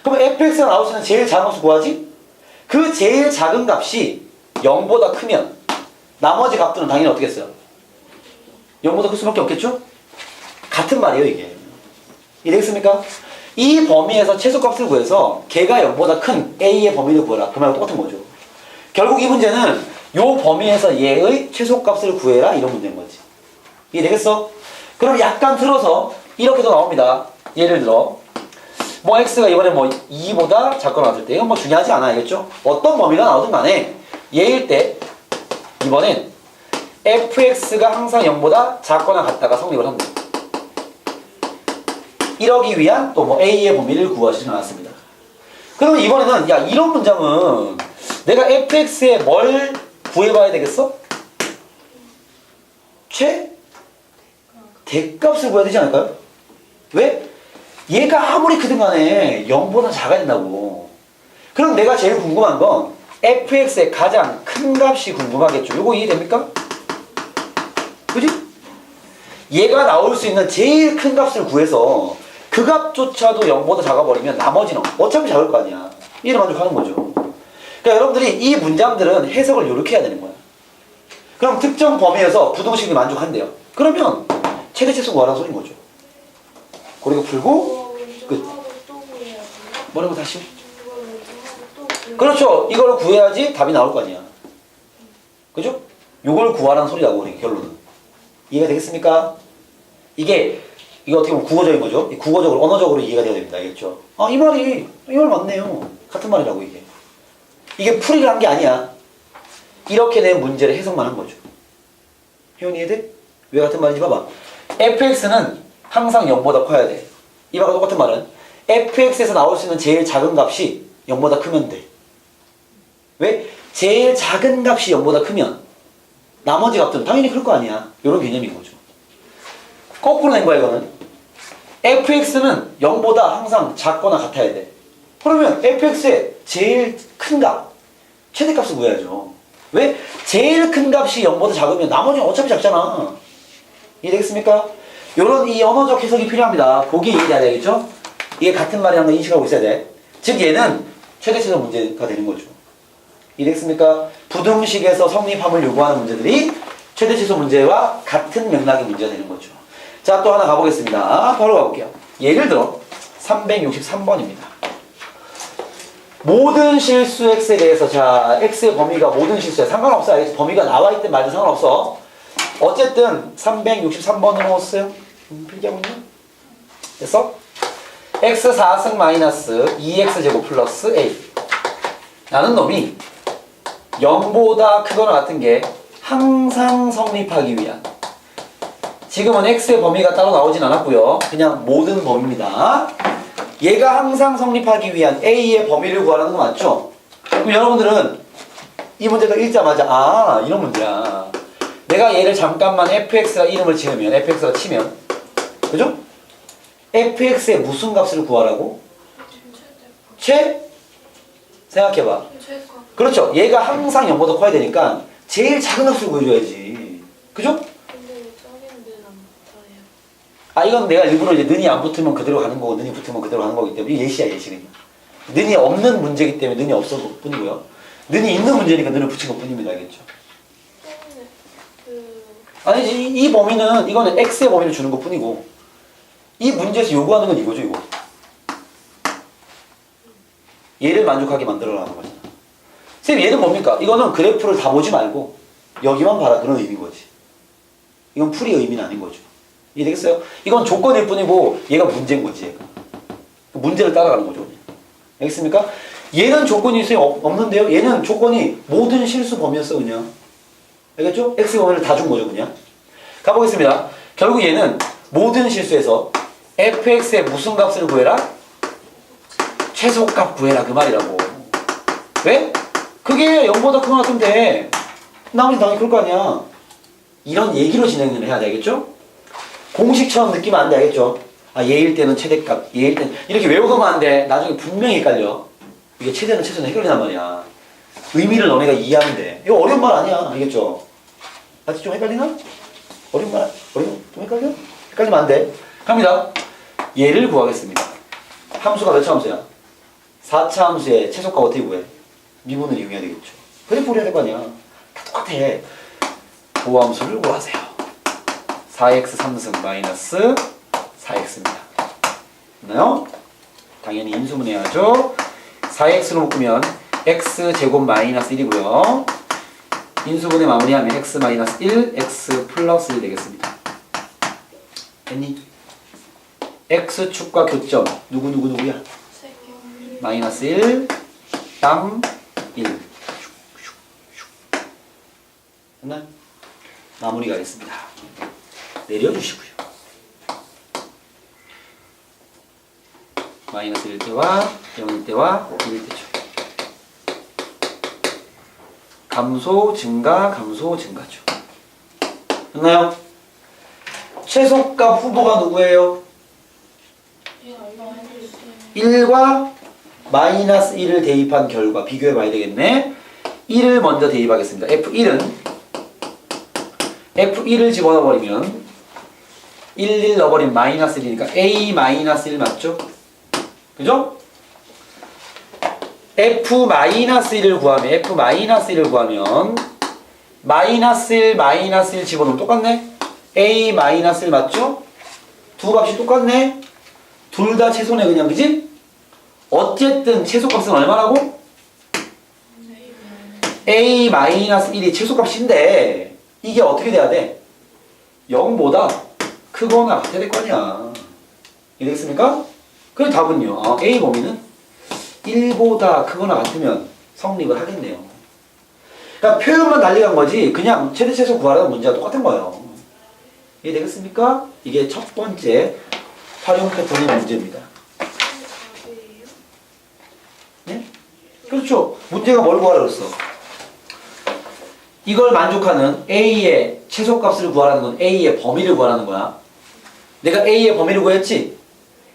그럼 fx가 나올 수 있는 제일 작은 값을 구하지? 그 제일 작은 값이 0보다 크면 나머지 값들은 당연히 어떻게 했어요? 0보다 클 수밖에 없겠죠? 같은 말이에요, 이게. 이해되겠습니까? 이 범위에서 최소값을 구해서 걔가 0보다 큰 a의 범위를 구해라. 그 말과 똑같은 거죠. 결국 이 문제는 요 범위에서 얘의 최소값을 구해라 이런 문제인 거지. 이해되겠어? 그럼 약간 틀어서 이렇게도 나옵니다. 예를 들어 뭐 x가 이번에 뭐 2보다 작거나 같을 때 이건 뭐 중요하지 않아, 알겠죠? 어떤 범위가 나오든 간에 얘일 때 이번엔 fx가 항상 0보다 작거나 같다가 성립을 합니다. 이러기 위한 또 뭐 a의 범위를 구하시지 않았습니다. 그러면 이번에는 야, 이런 문장은 내가 fx에 뭘 구해봐야 되겠어? 대값을 구해야 되지 않을까요? 왜? 얘가 아무리 크든 간에 0보다 작아야 된다고. 그럼 내가 제일 궁금한 건 fx의 가장 큰 값이 궁금하겠죠. 이거 이해됩니까? 그지? 얘가 나올 수 있는 제일 큰 값을 구해서 그 값조차도 0보다 작아버리면 나머지는 어차피 작을 거 아니야. 이를 만족하는 거죠. 그러니까 여러분들이 이 문장들은 해석을 이렇게 해야 되는 거야. 그럼 특정 범위에서 부등식이 만족한대요. 그러면 최대 최소 구하라는 소리인 거죠. 그리고 풀고 끝. 뭐라고 다시? 그렇죠. 이걸 구해야지 답이 나올 거 아니야. 그죠? 요걸 구하라는 소리라고 그래, 결론은. 이해가 되겠습니까? 이게 어떻게 보면 국어적인 거죠. 국어적으로, 언어적으로 이해가 돼야 됩니다. 알겠죠? 아, 이 말 맞네요. 같은 말이라고, 이게. 이게 풀이를 한 게 아니야. 이렇게 낸 문제를 해석만 한 거죠. 회원 이해돼? 왜 같은 말인지 봐봐. fx는 항상 0보다 커야 돼. 이 말과 똑같은 말은 fx에서 나올 수 있는 제일 작은 값이 0보다 크면 돼. 왜? 제일 작은 값이 0보다 크면 나머지 값들은 당연히 클 거 아니야. 이런 개념인 거죠. 거꾸로 낸 거야, 이거는. fx는 0보다 항상 작거나 같아야 돼. 그러면 fx의 제일 큰 값, 최대값을 구해야죠. 왜? 제일 큰 값이 0보다 작으면 나머지는 어차피 작잖아. 이해되겠습니까? 요런 이 언어적 해석이 필요합니다. 보기 이해돼야 되겠죠? 이게 같은 말이라는 걸 인식하고 있어야 돼. 즉 얘는 최대 최소 문제가 되는 거죠. 이해되겠습니까? 부등식에서 성립함을 요구하는 문제들이 최대 최소 문제와 같은 맥락의 문제가 되는 거죠. 자, 또 하나 가보겠습니다. 바로 가볼게요. 예를 들어 363번입니다. 모든 실수 x에 대해서, 자, x의 범위가 모든 실수야. 상관없어. 알겠지? 범위가 나와 있든 말든 상관없어. 어쨌든 363번으로 넣었어요. 필기하고 있나? 됐어? x 4승 마이너스 2x제곱 플러스 a 라는 놈이 0보다 크거나 같은 게 항상 성립하기 위한, 지금은 x의 범위가 따로 나오진 않았고요. 그냥 모든 범위입니다. 얘가 항상 성립하기 위한 a의 범위를 구하라는 거 맞죠? 그럼 여러분들은 이 문제가 읽자마자 아, 이런 문제야. 내가 얘를 잠깐만 fx가 이름을 지으면, fx가 치면, 그죠? fx의 무슨 값을 구하라고? 생각해봐. 그렇죠. 얘가 항상 0보다 커야 되니까 제일 작은 값을 구해줘야지. 그죠? 근데 왜 작은 데는 안 붙어요? 아, 이건 내가 일부러 이제 는이 안 붙으면 그대로 가는 거고 는이 붙으면 그대로 가는 거기 때문에 예시야, 예시 그냥. 는이 없는 문제이기 때문에 는이 없어서 뿐이고요. 는이 있는 문제니까 는을 붙인 것 뿐입니다. 알겠죠? 아니지, 이 범위는, 이거는 x의 범위를 주는 것 뿐이고 이 문제에서 요구하는 건 이거죠, 이거. 얘를 만족하게 만들어라는 거잖아. 선생님, 얘는 뭡니까? 이거는 그래프를 다 보지 말고 여기만 봐라, 그런 의미인 거지. 이건 풀이 의미는 아닌 거죠. 이해되겠어요? 이건 조건일 뿐이고 얘가 문제인 거지, 얘가. 문제를 따라가는 거죠. 알겠습니까? 얘는 조건이 있어요? 없는데요? 얘는 조건이 모든 실수 범위였어, 그냥. 알겠죠? x 범위를 다 준 거죠 그냥. 가보겠습니다. 결국 얘는 모든 실수에서 fx의 무슨 값을 구해라? 최소값 구해라 그 말이라고. 왜? 그게 0보다 크거나 같으면 돼. 나머지 당연히 그럴 거 아니야. 이런 얘기로 진행을 해야 돼. 알겠죠? 공식처럼 느끼면 안 돼. 알겠죠? 아 얘일 때는 최대값, 얘일 때는 이렇게 외우고만 안 돼. 나중에 분명히 헷갈려. 이게 최대는 최소는 헷갈린단 말이야. 의미를 너네가 이해하면 돼. 이거 어려운 말 아니야. 알겠죠? 아직 좀 헷갈리나? 어려운 말, 좀 헷갈려? 헷갈리면 안 돼. 갑니다. 얘를 구하겠습니다. 함수가 몇 차 함수야? 4차 함수의 최소값 어떻게 구해? 미분을 이용해야 되겠죠. 그래프 그려야 될 거 아니야. 다 똑같아. 보함수를 구하세요. 4x 3승 마이너스 4x입니다. 됐나요? 당연히 인수분해야죠. 4x로 묶으면 x제곱 마이너스 1이고요. 인수분해 마무리하면 x 마이너스 1, x 플러스 1 되겠습니다. 됐니? x축과 교점 누구야? 세경. 마이너스 1, 땅 1. 됐나요? 마무리 가겠습니다. 내려주시고요. 마이너스 1일 때와 0일 때와 1일 때죠. 감소, 증가, 감소, 증가죠. 됐나요? 최소값 후보가 누구예요? 1과 마이너스 1을 대입한 결과 비교해 봐야 되겠네. 1을 먼저 대입하겠습니다. F1을 집어넣어 버리면 1 넣어버리면 마이너스 1이니까 A 마이너스 1 맞죠? 그죠? F-1을 구하면 마이너스 1 마이너스 1 집어넣으면 똑같네? A 마이너스 1 맞죠? 두 값이 똑같네? 둘 다 최소네 그냥 그지? 어쨌든 최소값은 얼마라고? A 마이너스 1이 최소값인데 이게 어떻게 돼야 돼? 0보다 크거나 같아야 될 거 아니야. 이해됐습니까? 그럼 답은요. A 범위는 1보다 크거나 같으면 성립을 하겠네요. 그러니까 표현만 달리 간 거지 그냥 최대 최소 구하라는 문제가 똑같은 거예요. 이해되겠습니까? 이게 첫 번째 활용 패턴의 문제입니다. 네? 그렇죠. 문제가 뭘 구하라 그랬어? 이걸 만족하는 A의 최소값을 구하라는 건 A의 범위를 구하라는 거야. 내가 A의 범위를 구했지?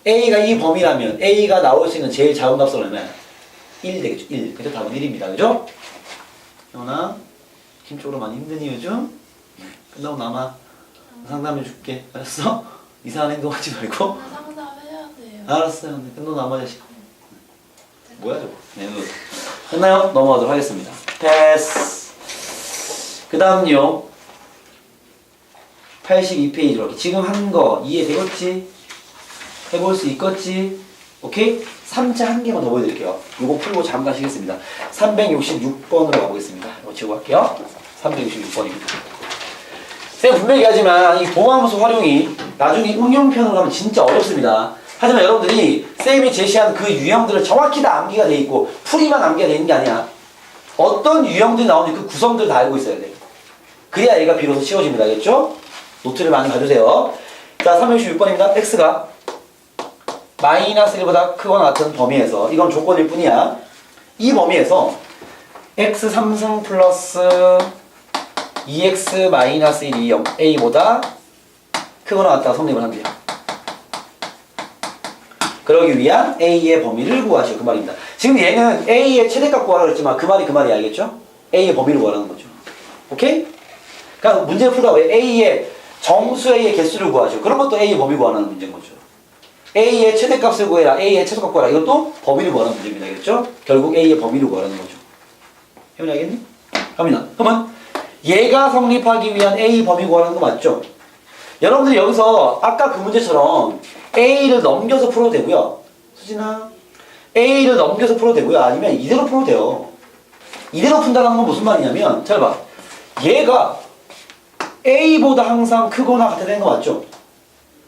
A가 이 범위라면 A가 나올 수 있는 제일 작은 값은 얼마야? 1 되겠죠. 1. 그래서 답은 1입니다. 그죠? 현아, 팀적으로 많이 힘드니 요즘? 끝나고 남아. 상담해 줄게. 알았어? 이상한 행동하지 말고. 상담해야 돼요. 알았어요. 끝나고 남아 자식. 뭐야 저거? 네, 끝나요? 넘어가도록 하겠습니다. 패스. 그 다음요 82페이지로 지금 한 거 이해되겠지? 해볼 수 있겠지? 오케이? 3차 한 개만 더 보여드릴게요. 이거 풀고 잠깐 쉬겠습니다. 366번으로 가보겠습니다. 이거 지우고 갈게요. 366번입니다. 제가 분명히 얘기하지만 이 도함수 활용이 나중에 응용편으로 하면 진짜 어렵습니다. 하지만 여러분들이 쌤이 제시한 그 유형들을 정확히 다 암기가 돼 있고 풀이만 암기가 돼 있는 게 아니야. 어떤 유형들이 나오는지 그 구성들을 다 알고 있어야 돼. 그래야 얘가 비로소 쉬워집니다. 알겠죠? 노트를 많이 봐주세요. 자, 366번입니다. x가 마이너스 1보다 크거나 같은 범위에서 이건 조건일 뿐이야. 이 범위에서 x 3승 플러스 2x 마이너스 1이 a보다 크거나 같다고 성립을 합니다. 그러기 위한 a의 범위를 구하시오. 그 말입니다. 지금 얘는 a의 최대값 구하라고 했지만 그 말이 알겠죠? a의 범위를 구하라는 거죠. 오케이? 그러니까 문제를 풀다 왜 a의 정수 a의 개수를 구하시오. 그런 것도 a의 범위 구하라는 문제인 거죠. a의 최대값을 구해라. a의 최소값 구하라. 이것도 범위를 구하라는 문제입니다. 알겠죠? 결국 a의 범위를 구하라는 거죠. 혜원이 알겠니? 갑니다. 그러면 얘가 성립하기 위한 a 범위 구하라는 거 맞죠? 여러분들이 여기서 아까 그 문제처럼 a를 넘겨서 풀어도 되고요. 수진아, a를 넘겨서 풀어도 되고요. 아니면 이대로 풀어도 돼요. 이대로 푼다는 건 무슨 말이냐면 잘 봐. 얘가 a보다 항상 크거나 같아야 되는 거 맞죠?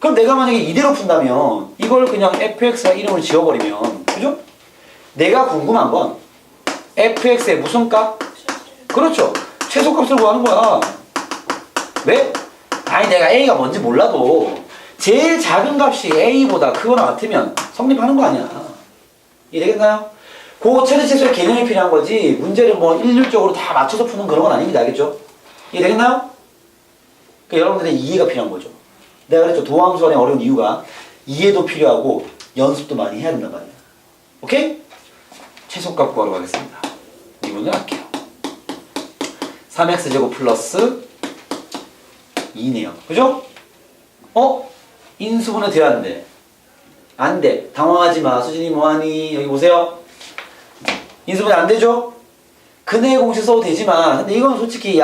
그럼 내가 만약에 이대로 푼다면 이걸 그냥 fx가 이름을 지워버리면 그죠? 내가 궁금한 건 fx의 무슨 값? 그렇죠. 최소값을 구하는 거야. 왜? 아니 내가 A가 뭔지 몰라도 제일 작은 값이 A보다 크거나 같으면 성립하는 거 아니야. 이해되겠나요? 그 최대 최소의 개념이 필요한 거지 문제를 뭐 일률적으로 다 맞춰서 푸는 그런 건 아닙니다. 알겠죠? 이해되겠나요? 그러니까 여러분들의 이해가 필요한 거죠. 내가 그랬죠. 도함수 안에 어려운 이유가 이해도 필요하고 연습도 많이 해야 된단 말이야. 오케이? 최소값 구하러 가겠습니다. 이분을 할게요. 3x제곱 플러스 2네요. 그죠? 인수분해 돼야 안 돼. 안 돼. 당황하지 마. 수진이 뭐하니? 여기 보세요. 인수분해 안 되죠? 근해의 공식 써도 되지만 근데 이건 솔직히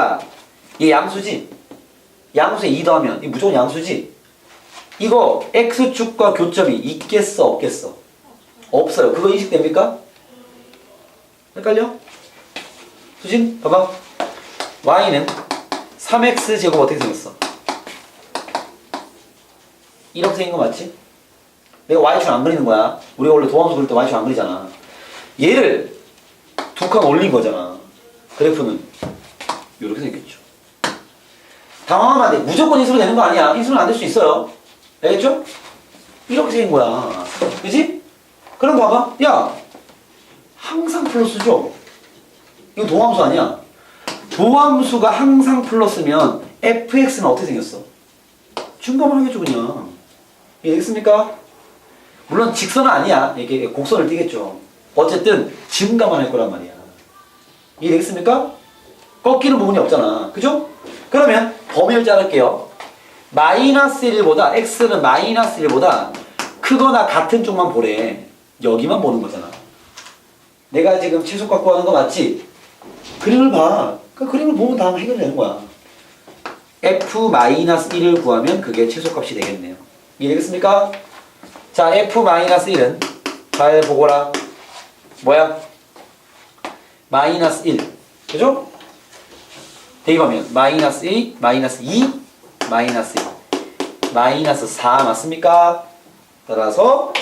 얘 양수지? 양수에 2 더하면 이 무조건 양수지? 이거 x축과 교점이 있겠어 없겠어? 없어요. 그거 인식됩니까? 헷갈려? 수진 봐봐. y는 3x제곱 어떻게 생겼어? 이렇게 생긴 거 맞지? 내가 y축 안 그리는 거야. 우리가 원래 도함수 그릴 때 y축 안 그리잖아. 얘를 두 칸 올린 거잖아. 그래프는 이렇게 생겼죠. 당황하면 안 돼. 무조건 인수로 되는 거 아니야. 인수는 안 될 수 있어요. 알겠죠? 이렇게 생긴 거야. 그지? 그럼 봐봐. 야, 항상 플러스죠? 이거 도함수 아니야? 도함수가 항상 플러스면 fx는 어떻게 생겼어? 증가만 하겠죠 그냥. 이해되겠습니까? 물론 직선은 아니야. 이게 곡선을 띄겠죠. 어쨌든 증가만 할 거란 말이야. 이해되겠습니까? 꺾이는 부분이 없잖아. 그죠? 그러면 범위를 자를게요. 마이너스 1보다 x는 마이너스 1보다 크거나 같은 쪽만 보래. 여기만 보는 거잖아. 내가 지금 최소값 구하는 거 맞지? 그림을 봐. 그 그림을 보면 다 해결되는 거야. f-1을 구하면 그게 최소값이 되겠네요. 이해되겠습니까? 자, f-1은 잘 보거라. 뭐야? 마이너스 1. 그죠? 대입하면 마이너스 1, 마이너스 2, 마이너스 1, 마이너스 4 맞습니까? 따라서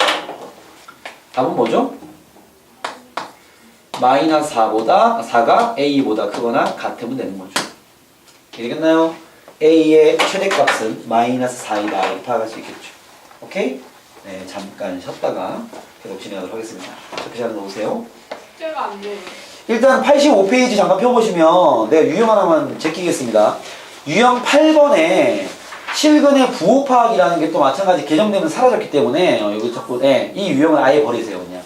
답은 뭐죠? 마이너스 4가 A보다 크거나 같으면 되는 거죠. 되겠나요? A의 최대값은 마이너스 4이다. 이렇게 파악할 수 있겠죠. 오케이? 네, 잠깐 쉬었다가 계속 진행하도록 하겠습니다. 적기자료 놓으세요. 숙제가 안 돼요. 일단 85페이지 잠깐 펴보시면 내가 유형 하나만 제끼겠습니다. 유형 8번에 실근의 부호 파악이라는 게 또 마찬가지 개정되면 사라졌기 때문에 여기 자꾸 이 유형을 아예 버리세요. 그냥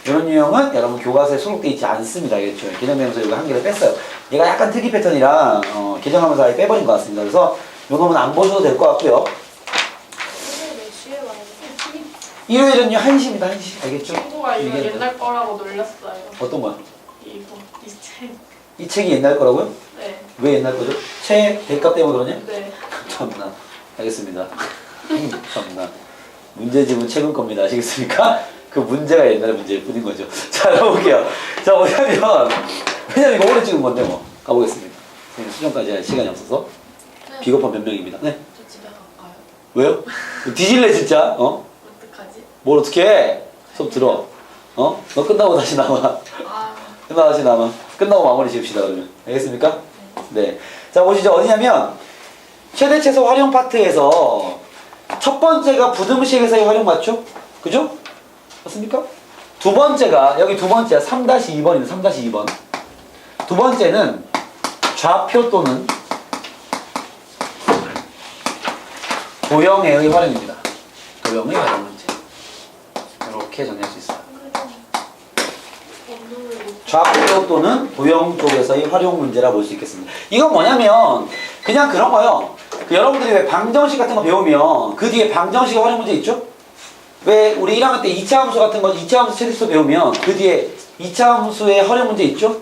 이런 유형은 여러분 교과서에 수록되어 있지 않습니다. 알겠죠? 개정되면서 이거 한 개를 뺐어요. 얘가 약간 특이 패턴이라 개정하면서 아예 빼버린 것 같습니다. 그래서 요놈은 안 보셔도 될 것 같고요. 오늘 몇 시에 와요? 일요일은요 1시입니다. 1시. 알겠죠? 친구가 이거 이게 옛날 거라고 놀렸어요. 어떤 거야? 이거 이 책. 이 책이 옛날 거라고요? 네. 왜 옛날 거죠? 책 대값 때문에 그러냐? 네. 참나. 알겠습니다. 참나. 문제집은 최근 겁니다. 아시겠습니까? 그 문제가 옛날의 문제일 뿐인 거죠. 자, 가볼게요. 자, 뭐냐면, 왜냐면 이거 오래 찍은 건데, 뭐. 가보겠습니다. 수정까지 할 시간이 없어서. 네. 비겁한 변명입니다. 네. 저 집에 갈까요? 왜요? 뒤질래, 진짜? 어떡하지? 뭘 어떻게 해? 수업 들어. 너 끝나고 다시 나와. 아, 끝나고 다시 나와. 끝나고 마무리 지읍시다, 그러면. 알겠습니까? 네. 자, 보시죠. 어디냐면, 최대 최소 활용 파트에서 첫 번째가 부등식에서의 활용 맞죠? 그죠? 맞습니까? 두 번째가, 여기 두 번째야. 3-2번입니다. 3-2번. 두 번째는 좌표 또는 도형의 활용입니다. 도형의 활용 문제. 이렇게 정리할 수 있어요. 좌표 또는 도형 쪽에서의 활용 문제라 볼 수 있겠습니다. 이건 뭐냐면 그냥 그런 거요. 여러분들이 왜 방정식 같은 거 배우면 그 뒤에 방정식 활용 문제 있죠? 왜 우리 1학년 때 2차 함수 같은 거 2차 함수 최대수 배우면 그 뒤에 2차 함수의 활용 문제 있죠?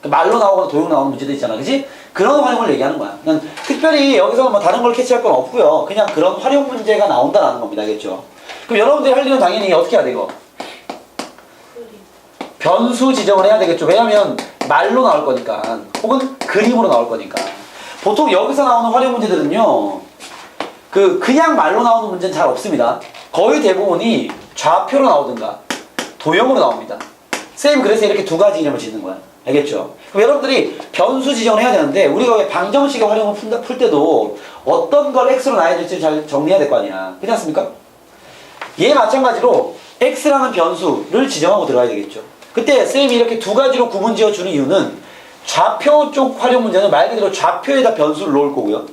말로 나오거나 도형 나오는 문제도 있잖아. 그지? 그런 활용을 얘기하는 거야. 그냥 특별히 여기서 뭐 다른 걸 캐치할 건 없고요. 그냥 그런 활용 문제가 나온다라는 겁니다. 알겠죠? 그럼 여러분들이 할 일은 당연히 어떻게 해야 돼 이거? 변수 지정을 해야 되겠죠. 왜냐면 말로 나올 거니까 혹은 그림으로 나올 거니까. 보통 여기서 나오는 활용 문제들은요 그냥 말로 나오는 문제는 잘 없습니다. 거의 대부분이 좌표로 나오든가 도형으로 나옵니다. 쌤 그래서 이렇게 두 가지 이름을 짓는 거야. 알겠죠? 그럼 여러분들이 변수 지정을 해야 되는데 우리가 왜 방정식의 활용을 풀 때도 어떤 걸 x로 놔야 될지 잘 정리해야 될 거 아니야. 그렇지 않습니까? 얘 마찬가지로 x라는 변수를 지정하고 들어가야 되겠죠. 그때 쌤이 이렇게 두 가지로 구분 지어주는 이유는 좌표 쪽 활용 문제는 말 그대로 좌표에다 변수를 놓을 거고요.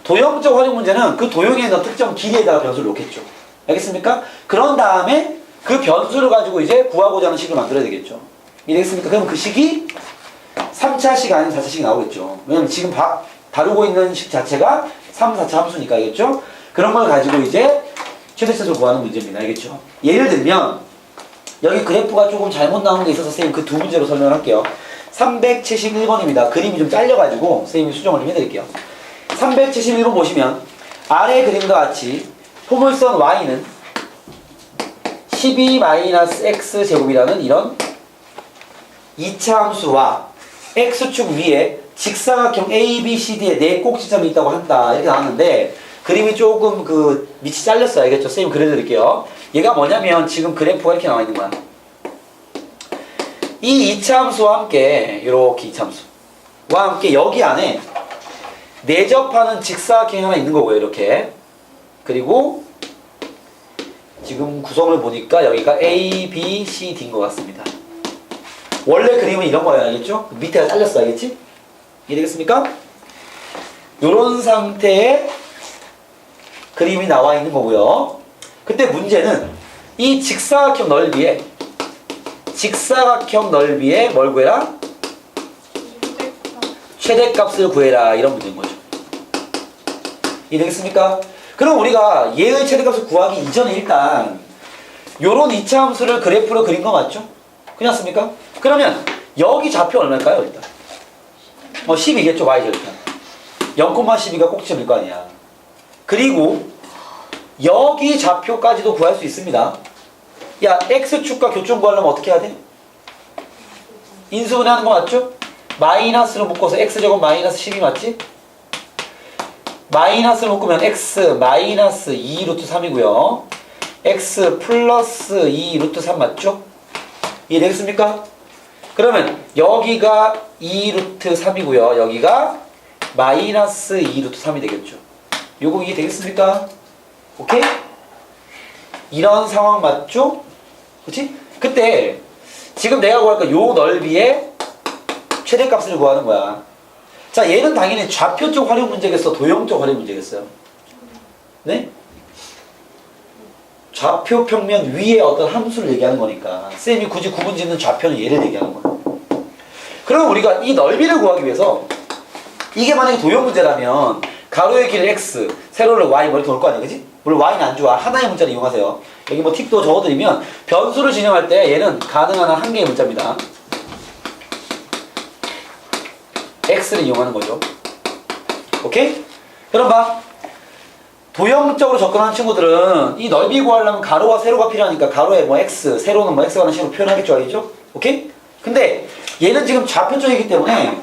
도형적 활용 문제는 그 도형에 있는 특정 길이에다가 변수를 놓겠죠. 알겠습니까? 그런 다음에 그 변수를 가지고 이제 구하고자 하는 식을 만들어야 되겠죠. 이해되겠습니까? 그럼 그 식이 3차식 아니면 4차식이 나오겠죠. 왜냐면 지금 다루고 있는 식 자체가 3, 4차 함수니까 알겠죠? 그런 걸 가지고 이제 최대치수를 구하는 문제입니다. 알겠죠? 예를 들면 여기 그래프가 조금 잘못 나온 게 있어서 선생님 그 두 문제로 설명을 할게요. 371번입니다. 그림이 좀 잘려가지고 선생님이 수정을 좀 해드릴게요. 371번 보시면 아래 그림과 같이 포물선 y는 12-x제곱이라는 이런 2차 함수와 x축 위에 직사각형 ABCD의 네 꼭지점이 있다고 한다. 이렇게 나왔는데 그림이 조금 그 밑이 잘렸어요. 알겠죠? 선생님 그려드릴게요. 얘가 뭐냐면 지금 그래프가 이렇게 나와 있는 거야. 이 2차 함수와 함께 이렇게 2차 함수와 함께 여기 안에 내접하는 직사각형이 하나 있는 거고요. 이렇게. 그리고 지금 구성을 보니까 여기가 A, B, C, D인 것 같습니다. 원래 그림은 이런 거예요. 알겠죠? 밑에가 잘렸어. 알겠지? 이해되겠습니까? 이런 상태의 그림이 나와 있는 거고요. 그때 문제는 이 직사각형 넓이에 뭘 구해라? 최대값을 구해라. 이런 문제인 거죠. 이해되겠습니까? 그럼 우리가 얘의 최대값을 구하기 이전에 일단 요런 2차 함수를 그래프로 그린 거 맞죠? 그렇지 않습니까? 그러면 여기 좌표 얼마일까요? 일단 12겠죠. y절편 0,12가 꼭지점일 거 아니야. 그리고 여기 좌표까지도 구할 수 있습니다. 야, x축과 교점 구하려면 어떻게 해야 돼? 인수분해하는 거 맞죠? 마이너스로 묶어서 x제곱 마이너스 12 맞지? 마이너스를 묶으면 x 마이너스 2 루트 3이고요. x 플러스 2 루트 3 맞죠? 이해되겠습니까? 그러면 여기가 2 루트 3이고요. 여기가 마이너스 2 루트 3이 되겠죠. 요거 이해되겠습니까? 오케이? 이런 상황 맞죠? 그치? 그때 지금 내가 구할 거 요 넓이의 최대값을 구하는 거야. 자, 얘는 당연히 좌표 쪽 활용 문제겠어? 도형 쪽 활용 문제겠어요? 네? 좌표 평면 위에 어떤 함수를 얘기하는 거니까 쌤이 굳이 구분 짓는 좌표는 얘를 얘기하는 거야. 그럼 우리가 이 넓이를 구하기 위해서 이게 만약에 도형 문제라면 가로의 길 x, 세로를 y 뭐 이렇게 올 거 아니야, 그지? 물론 y는 안 좋아. 하나의 문자를 이용하세요. 여기 뭐 팁도 적어드리면 변수를 진행할 때 얘는 가능한 한 개의 문자입니다. x를 이용하는 거죠. 오케이? 그럼 봐. 도형적으로 접근하는 친구들은 이 넓이 구하려면 가로와 세로가 필요하니까 가로에 뭐 x, 세로는 뭐 x가 라는 식으로 표현하겠죠, 알겠죠? 오케이? 근데 얘는 지금 좌표 쪽이기 때문에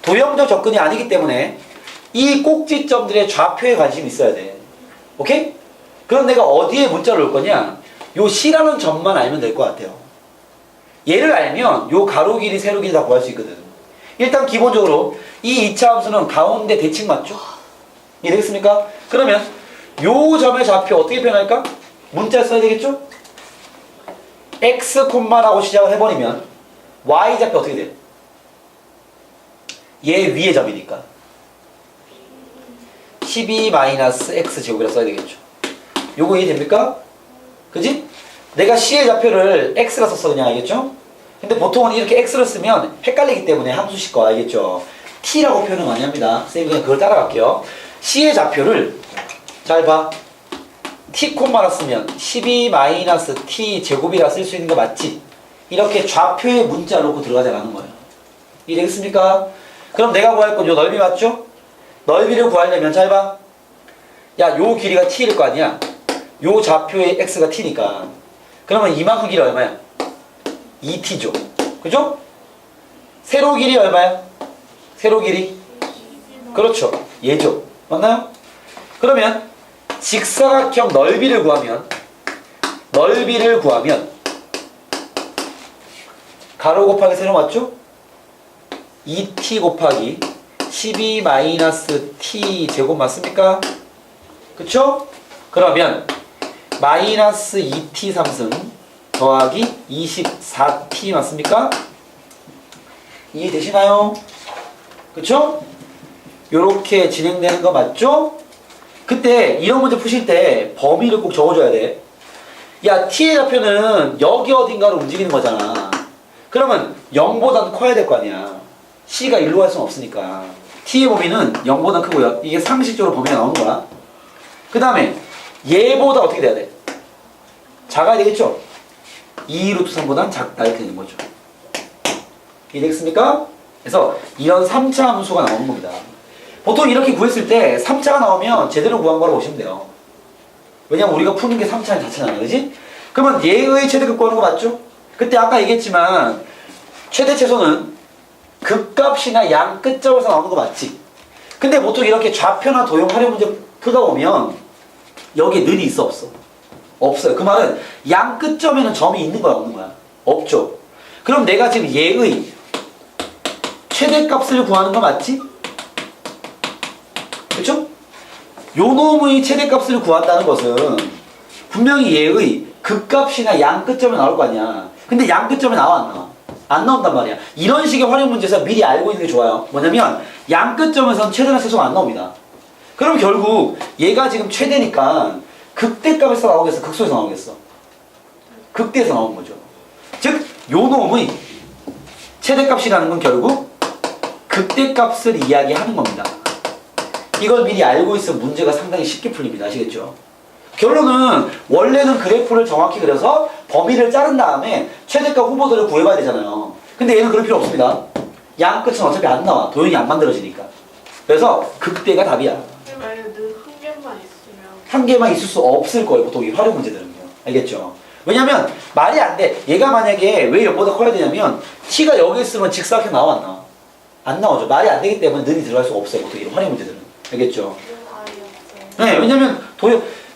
도형적 접근이 아니기 때문에 이 꼭지점들의 좌표에 관심이 있어야 돼. 오케이? 그럼 내가 어디에 문자를 올 거냐? 요 C라는 점만 알면 될 것 같아요. 얘를 알면 요 가로 길이, 세로 길이 다 구할 수 있거든. 일단 기본적으로 이 2차 함수는 가운데 대칭 맞죠? 이해되겠습니까? 그러면 요 점의 좌표 어떻게 표현할까? 문자 써야 되겠죠? x 콤마라고 시작을 해버리면 y 좌표 어떻게 돼? 얘 위의 점이니까 12-x제곱이라 써야 되겠죠. 요거 이해됩니까? 그지? 내가 C의 좌표를 x라 썼어 그냥, 알겠죠? 근데 보통은 이렇게 x를 쓰면 헷갈리기 때문에 함수식 거 알겠죠? t라고 표현을 많이 합니다. 선생님이 그냥 그걸 따라갈게요. C의 좌표를 잘 봐. t 콤마라 쓰면 12-t 제곱이라 쓸 수 있는 거 맞지? 이렇게 좌표에 문자 놓고 들어가자라는 거예요. 이해되겠습니까? 그럼 내가 구할 건 요 넓이 맞죠? 넓이를 구하려면 잘 봐. 야, 요 길이가 t일 거 아니야? 요 좌표의 x가 t니까. 그러면 이만큼 길이 얼마야? 2t죠. 그죠? 세로 길이 얼마야? 세로 길이? 그렇죠. 얘죠. 맞나요? 그러면 직사각형 넓이를 구하면 가로 곱하기 세로 맞죠? 2t 곱하기 12 마이너스 t 제곱 맞습니까? 그쵸? 그러면 마이너스 2t 3승 더하기 24t 맞습니까? 이해되시나요? 그쵸? 요렇게 진행되는 거 맞죠? 그때 이런 문제 푸실 때 범위를 꼭 적어줘야 돼. 야, t의 좌표는 여기 어딘가로 움직이는 거잖아. 그러면 0보다는 커야 될 거 아니야. c가 1로 갈 수는 없으니까. t의 범위는 0보다 크고요. 이게 상식적으로 범위가 나오는 거야. 그 다음에 얘보다 어떻게 돼야 돼? 작아야 되겠죠? 2루트 3보다는 작다 이렇게 되는 거죠. 이해되겠습니까? 그래서 이런 3차 함수가 나오는 겁니다. 보통 이렇게 구했을 때 3차가 나오면 제대로 구한 거라고 보시면 돼요. 왜냐면 우리가 푸는 게 3차인 자체잖아, 그지? 그러면 얘의 최대값 구하는 거 맞죠? 그때 아까 얘기했지만 최대 최소는 극값이나 양 끝점에서 나오는 거 맞지? 근데 보통 이렇게 좌표나 도형 활용 문제 풀다 보면 여기에 는이 있어 없어? 없어요. 그 말은 양 끝점에는 점이 있는 거야 없는 거야? 없죠. 그럼 내가 지금 얘의 최대값을 구하는 거 맞지? 그렇죠? 요 놈의 최대값을 구한다는 것은 분명히 얘의 극값이나 양 끝점에 나올 거 아니야. 근데 양 끝점에 나와 안 나와? 안 나온단 말이야. 이런 식의 활용 문제에서 미리 알고 있는 게 좋아요. 뭐냐면 양 끝점에서는 최대나 최소가 안 나옵니다. 그럼 결국 얘가 지금 최대니까 극대값에서 나오겠어? 극소에서 나오겠어? 극대에서 나오는 거죠. 즉, 요 놈의 최대값이라는 건 결국 극대값을 이야기하는 겁니다. 이걸 미리 알고 있으면 문제가 상당히 쉽게 풀립니다. 아시겠죠? 결론은 원래는 그래프를 정확히 그려서 범위를 자른 다음에 최대값 후보들을 구해봐야 되잖아요. 근데 얘는 그럴 필요 없습니다. 양 끝은 어차피 안 나와. 도형이 안 만들어지니까. 그래서 극대가 답이야. 만약에 한 개만 있으면 한 개만 있을 수 없을 거예요. 보통 이 활용 문제들은요. 알겠죠? 왜냐면 말이 안 돼. 얘가 만약에 왜 0보다 커야 되냐면 t가 여기 있으면 직사각형 나와 안 나와? 안 나오죠. 말이 안 되기 때문에 는이 들어갈 수가 없어요. 보통 이런 활용 문제들은. 알겠죠? 아예 없어요. 네, 왜냐면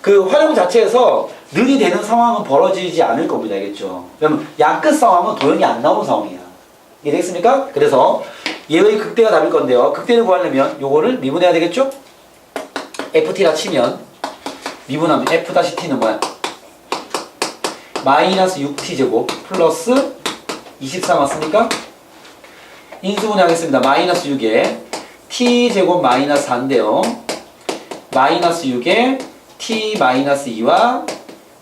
그 활용 자체에서 는이 되는 상황은 벌어지지 않을 겁니다. 알겠죠? 왜냐면 양끝 상황은 도형이 안 나오는 상황이야. 이해되겠습니까? 그래서 얘의 극대가 답일 건데요. 극대를 구하려면 요거를 미분해야 되겠죠? ft라 치면 미분하면 f-t는 뭐야? 마이너스 6t 제곱 플러스 24 맞습니까? 인수분해 하겠습니다. 마이너스 6에 t 제곱 마이너스 4인데요. 마이너스 6에 t 마이너스 2와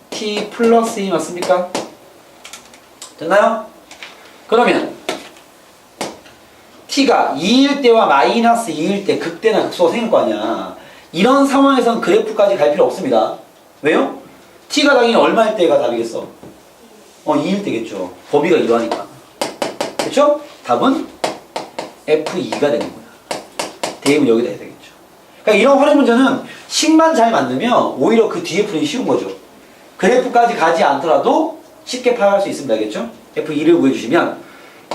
t 플러스 2 맞습니까? 됐나요? 그러면 t가 2일 때와 마이너스 2일 때 극대나 극소가 생길 거 아니야. 이런 상황에서는 그래프까지 갈 필요 없습니다. 왜요? t가 당연히 얼마일 때가 답이겠어? 2일 때겠죠. 범위가 이러하니까. 그쵸? 답은 F2가 되는 거야. 대입은 여기다 해야 되겠죠. 그러니까 이런 활용 문제는 식만 잘 만들면 오히려 그 뒤에 풀기 쉬운 거죠. 그래프까지 가지 않더라도 쉽게 파악할 수 있습니다. 알겠죠? F2를 구해주시면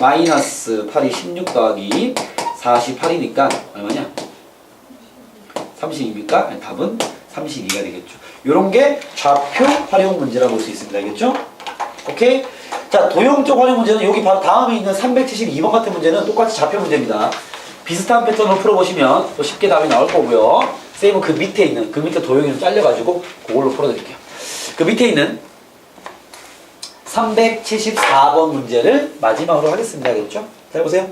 마이너스 8이 16 더하기 48이니까 얼마냐? 32입니까? 답은 32가 되겠죠. 요런 게 좌표 활용 문제라고 볼 수 있습니다. 알겠죠? 오케이? 자, 도형적 활용 문제는 여기 바로 다음에 있는 372번 같은 문제는 똑같이 좌표 문제입니다. 비슷한 패턴으로 풀어보시면 또 쉽게 답이 나올 거고요. 쌤은 그 밑에 있는, 그 밑에 도형이 좀 잘려가지고 그걸로 풀어드릴게요. 그 밑에 있는 374번 문제를 마지막으로 하겠습니다. 알겠죠? 잘 보세요.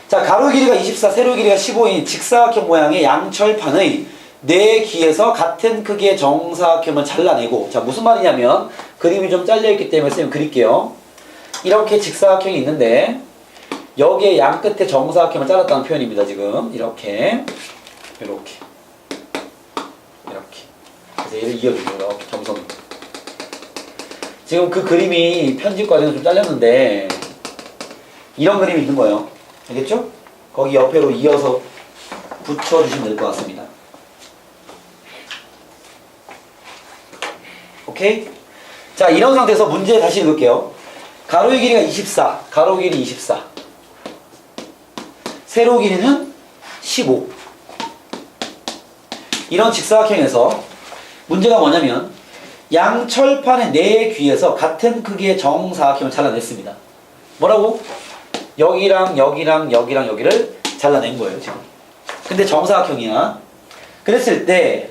자, 가로 길이가 24, 세로 길이가 15인 직사각형 모양의 양철판의 네 귀에서 같은 크기의 정사각형을 잘라내고, 자, 무슨 말이냐면 그림이 좀 잘려있기 때문에 쌤 그릴게요. 이렇게 직사각형이 있는데 여기에 양 끝에 정사각형을 잘랐다는 표현입니다. 지금 이렇게 이렇게 그래서 얘를 이어주고 이렇게 점선으로. 지금 그 그림이 편집 과정에서 좀 잘렸는데 이런 그림이 있는 거예요. 알겠죠? 거기 옆으로 이어서 붙여주시면 될 것 같습니다. 오케이? 자, 이런 상태에서 문제 다시 읽을게요. 가로의 길이가 24, 가로 길이 24, 세로 길이는 15. 이런 직사각형에서 문제가 뭐냐면 양철판의 네 귀에서 같은 크기의 정사각형을 잘라냈습니다. 뭐라고? 여기랑 여기랑 여기랑 여기를 잘라낸 거예요 지금. 근데 정사각형이야. 그랬을 때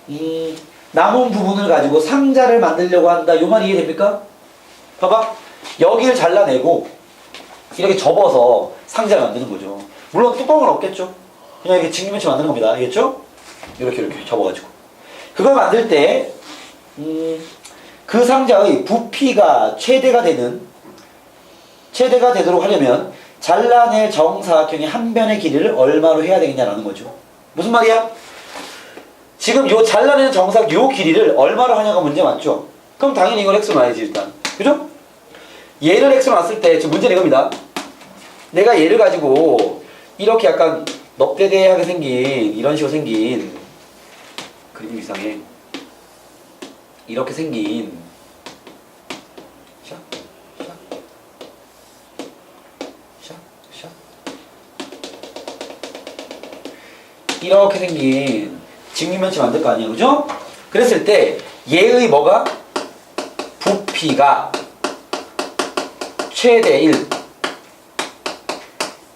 이 남은 부분을 가지고 상자를 만들려고 한다. 요 말 이해됩니까? 봐봐. 여기를 잘라내고 이렇게 접어서 상자를 만드는 거죠. 물론 뚜껑은 없겠죠. 그냥 이렇게 직면체 만드는 겁니다. 알겠죠? 이렇게 접어가지고. 그걸 만들 때 그 상자의 부피가 최대가 되도록 하려면 잘라낼 정사각형의 한 변의 길이를 얼마로 해야 되겠냐라는 거죠. 무슨 말이야? 지금 요 잘라내는 정사각 요 길이를 얼마로 하냐가 문제 맞죠? 그럼 당연히 이걸 x로 놔야지 일단. 그죠? 얘를 x로 놨을 때 지금 문제는 이겁니다. 내가 얘를 가지고 이렇게 약간 넙대대하게 생긴 이런 식으로 생긴 그림 이상해. 이렇게 생긴 샤, 샤, 샤, 샤. 이렇게 생긴 직육면체 만들 거 아니에요, 그죠? 그랬을 때 얘의 뭐가? 부피가 최대 1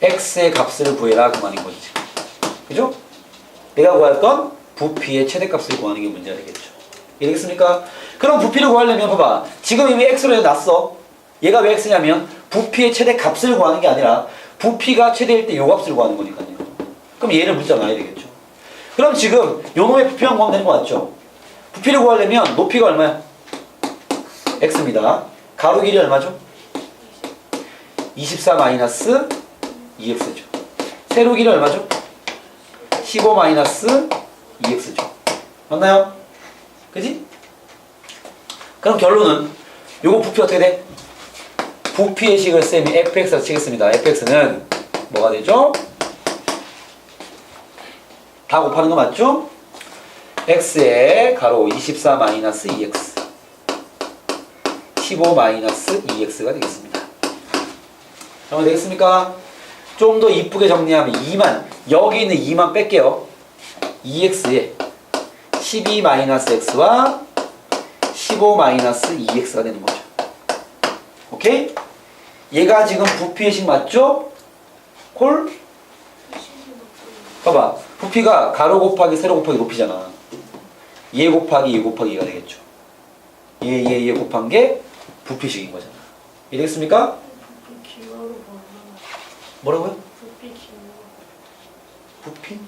x의 값을 구해라 그 말인 거지. 그죠? 내가 구할 건 부피의 최대값을 구하는 게 문제가 되겠죠. 이해되겠습니까? 그럼 부피를 구하려면 봐봐. 지금 이미 x로 해놨어. 얘가 왜 x냐면 부피의 최대값을 구하는 게 아니라 부피가 최대일 때 요 값을 구하는 거니까요. 그럼 얘를 문자 놔야 되겠죠. 그럼 지금 요 놈의 부피만 구하면 되는 거 맞죠? 부피를 구하려면 높이가 얼마야? x입니다. 가로 길이 얼마죠? 24 마이너스 2x죠. 세로 길이 얼마죠? 15 마이너스 2x죠. 맞나요? 그지? 그럼 결론은 요거 부피 어떻게 돼? 부피의 식을 쌤이 fx로 치겠습니다. fx는 뭐가 되죠? 다 곱하는 거 맞죠? x에 가로 24 마이너스 2x 15 마이너스 2x가 되겠습니다. 정리 되겠습니까? 좀 더 이쁘게 정리하면 2만 여기 있는 2만 뺄게요. 2x에 12 마이너스 x와 15 마이너스 2x가 되는 거죠. 오케이? 얘가 지금 부피의 식 맞죠? 콜? 봐봐. 부피가 가로 곱하기 세로 곱하기 높이잖아. 얘 곱하기 얘 곱하기 2가 되겠죠. 얘 곱한 게 부피식인 거잖아. 이해되겠습니까? 부피 기호로 뭐라고요? 부피 기호 부피?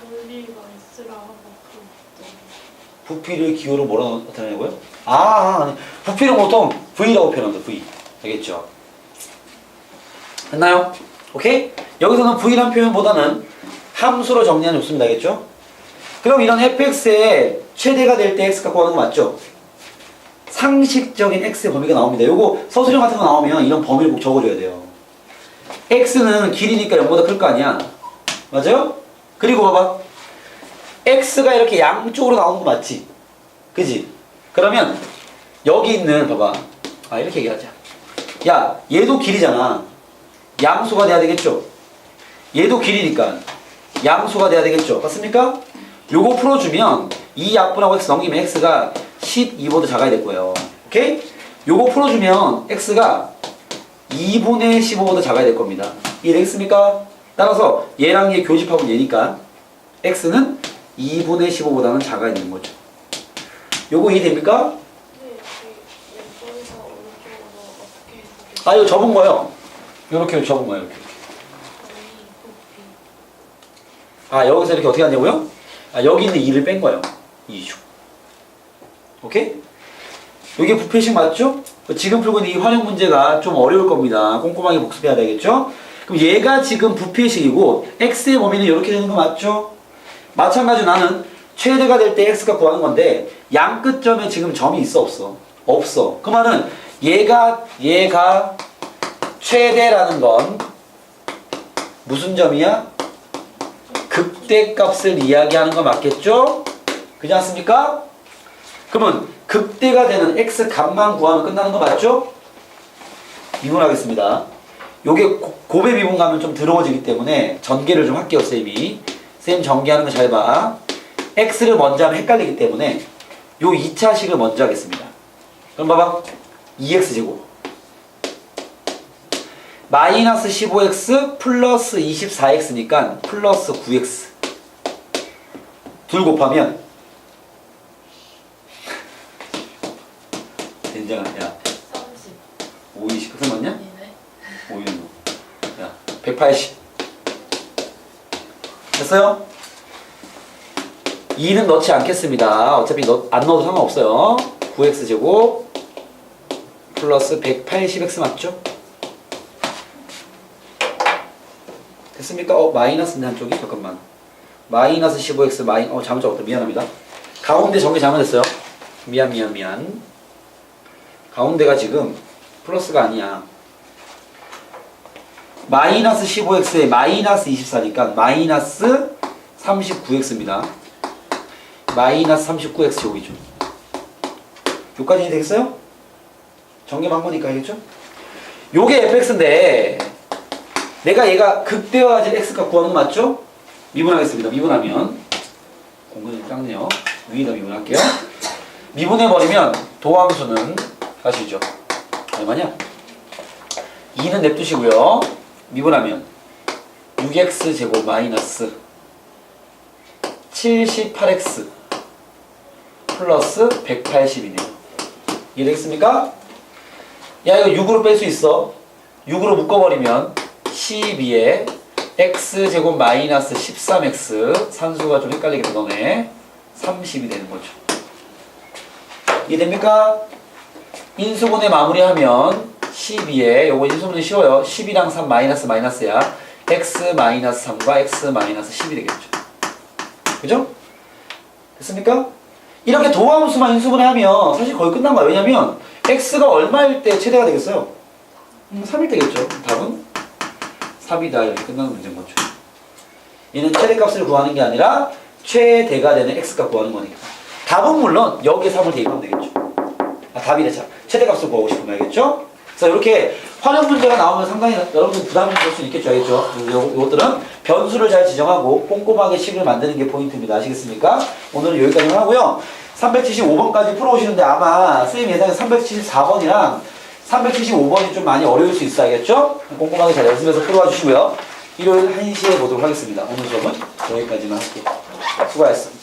논리가 S라 하고 그 부피를 기호로 뭐라고 나타내냐고요? 아니. 부피는 보통 V라고 표현합니다. V. 알겠죠? 됐나요? 오케이? 여기서는 V라는 표현보다는 함수로 정리하는 게 좋습니다. 알겠죠? 그럼 이런 fx의 최대가 될 때 x가 구하는 거 맞죠? 상식적인 x의 범위가 나옵니다. 요거 서술형 같은 거 나오면 이런 범위를 꼭 적어줘야 돼요. x는 길이니까 0보다 클 거 아니야. 맞아요? 그리고 봐봐. x가 이렇게 양쪽으로 나오는 거 맞지? 그지? 그러면 여기 있는 봐봐. 이렇게 얘기하자. 야, 얘도 길이잖아. 양수가 돼야 되겠죠? 얘도 길이니까 양수가 돼야 되겠죠? 맞습니까? 요거 풀어주면 이 약분하고 x 넘기면 x가 12보다 작아야 될 거예요. 오케이? 요거 풀어주면 x가 2분의 15보다 작아야 될 겁니다. 이해되겠습니까? 따라서 얘랑 얘 교집합은 얘니까 x는 2분의 15보다는 작아야 되는 거죠. 요거 이해됩니까? 왼쪽에서 오른쪽으로 어떻게 해석해? 이거 접은 거요. 요렇게 접은 거예요. 이렇게. 여기서 이렇게 어떻게 하냐고요? 여기 있는 2를 뺀 거예요. 2주. 오케이? 이게 부피식 맞죠? 지금 풀고 있는 이 활용 문제가 좀 어려울 겁니다. 꼼꼼하게 복습해야 되겠죠? 그럼 얘가 지금 부피식이고 x의 범위는 이렇게 되는 거 맞죠? 마찬가지로 나는 최대가 될 때 x가 구하는 건데 양 끝점에 지금 점이 있어 없어? 없어. 그 말은 얘가 최대라는 건 무슨 점이야? 극대값을 이야기하는 거 맞겠죠? 그렇지 않습니까? 그러면 극대가 되는 x 값만 구하면 끝나는 거 맞죠? 미분하겠습니다. 요게 곱의 미분 가면 좀 더러워지기 때문에 전개를 좀 할게요, 쌤이. 쌤 전개하는 거 잘 봐. x를 먼저 하면 헷갈리기 때문에 요 2차식을 먼저 하겠습니다. 그럼 봐봐. 2x제곱. 마이너스 15x 플러스 24x니까 플러스 9x 둘 곱하면 된장아 야 30. 5, 20 그래서 맞냐? 아니네. 5, 6, 야 180 됐어요? 2는 넣지 않겠습니다. 어차피 안 넣어도 상관없어요. 9x제곱 플러스 180x 맞죠? 됐습니까? 마이너스인데 한쪽이? 잠깐만. 마이너스 15x 잘못 적었다. 미안합니다. 가운데 정리 잘못했어요. 미안. 가운데가 지금 플러스가 아니야. 마이너스 15x에 마이너스 24니까 마이너스 39x입니다. 마이너스 39x 제곱이죠. 여기까지 되겠어요? 정리만 한 거니까 알겠죠? 요게 fx인데 내가 얘가 극대화질 x값 구하는 거 맞죠? 미분하겠습니다. 미분하면 공간이 작네요. 위에다 미분할게요. 미분해버리면 도함수는 아시죠? 얼마냐? 2는 냅두시고요. 미분하면 6x 제곱 마이너스 78x 플러스 180이네요. 이해되겠습니까? 야 이거 6으로 뺄 수 있어. 6으로 묶어버리면 12에 x제곱 마이너스 13x 산수가 좀 헷갈리게 너네 30이 되는 거죠. 이해됩니까? 인수분해 마무리하면 12에 요거 인수분해 쉬워요. 12랑 3 마이너스 마이너스야. x 마이너스 3과 x 마이너스 10이 되겠죠. 그죠? 됐습니까? 이렇게 도함수만 인수분해 하면 사실 거의 끝난 거야. 왜냐면 x가 얼마일 때 최대가 되겠어요? 3일 때겠죠. 답은 3이다. 이렇게 끝나는 문제인 거죠. 얘는 최대값을 구하는 게 아니라 최대가 되는 x값 구하는 거니까. 답은 물론 여기에 3을 대입하면 되겠죠. 답이래. 자, 최대값을 구하고 싶으면 알겠죠? 그래서 이렇게 활용 문제가 나오면 상당히 여러분들 부담이 될 수 있겠죠. 알겠죠? 이것들은 변수를 잘 지정하고 꼼꼼하게 식을 만드는 게 포인트입니다. 아시겠습니까? 오늘은 여기까지만 하고요. 375번까지 풀어오시는데 아마 선생님 예상에 374번이랑 375번이 좀 많이 어려울 수 있어. 알겠죠? 꼼꼼하게 잘 연습해서 풀어와 주시고요. 일요일 1시에 보도록 하겠습니다. 오늘 수업은 여기까지만 할게요. 수고하셨습니다.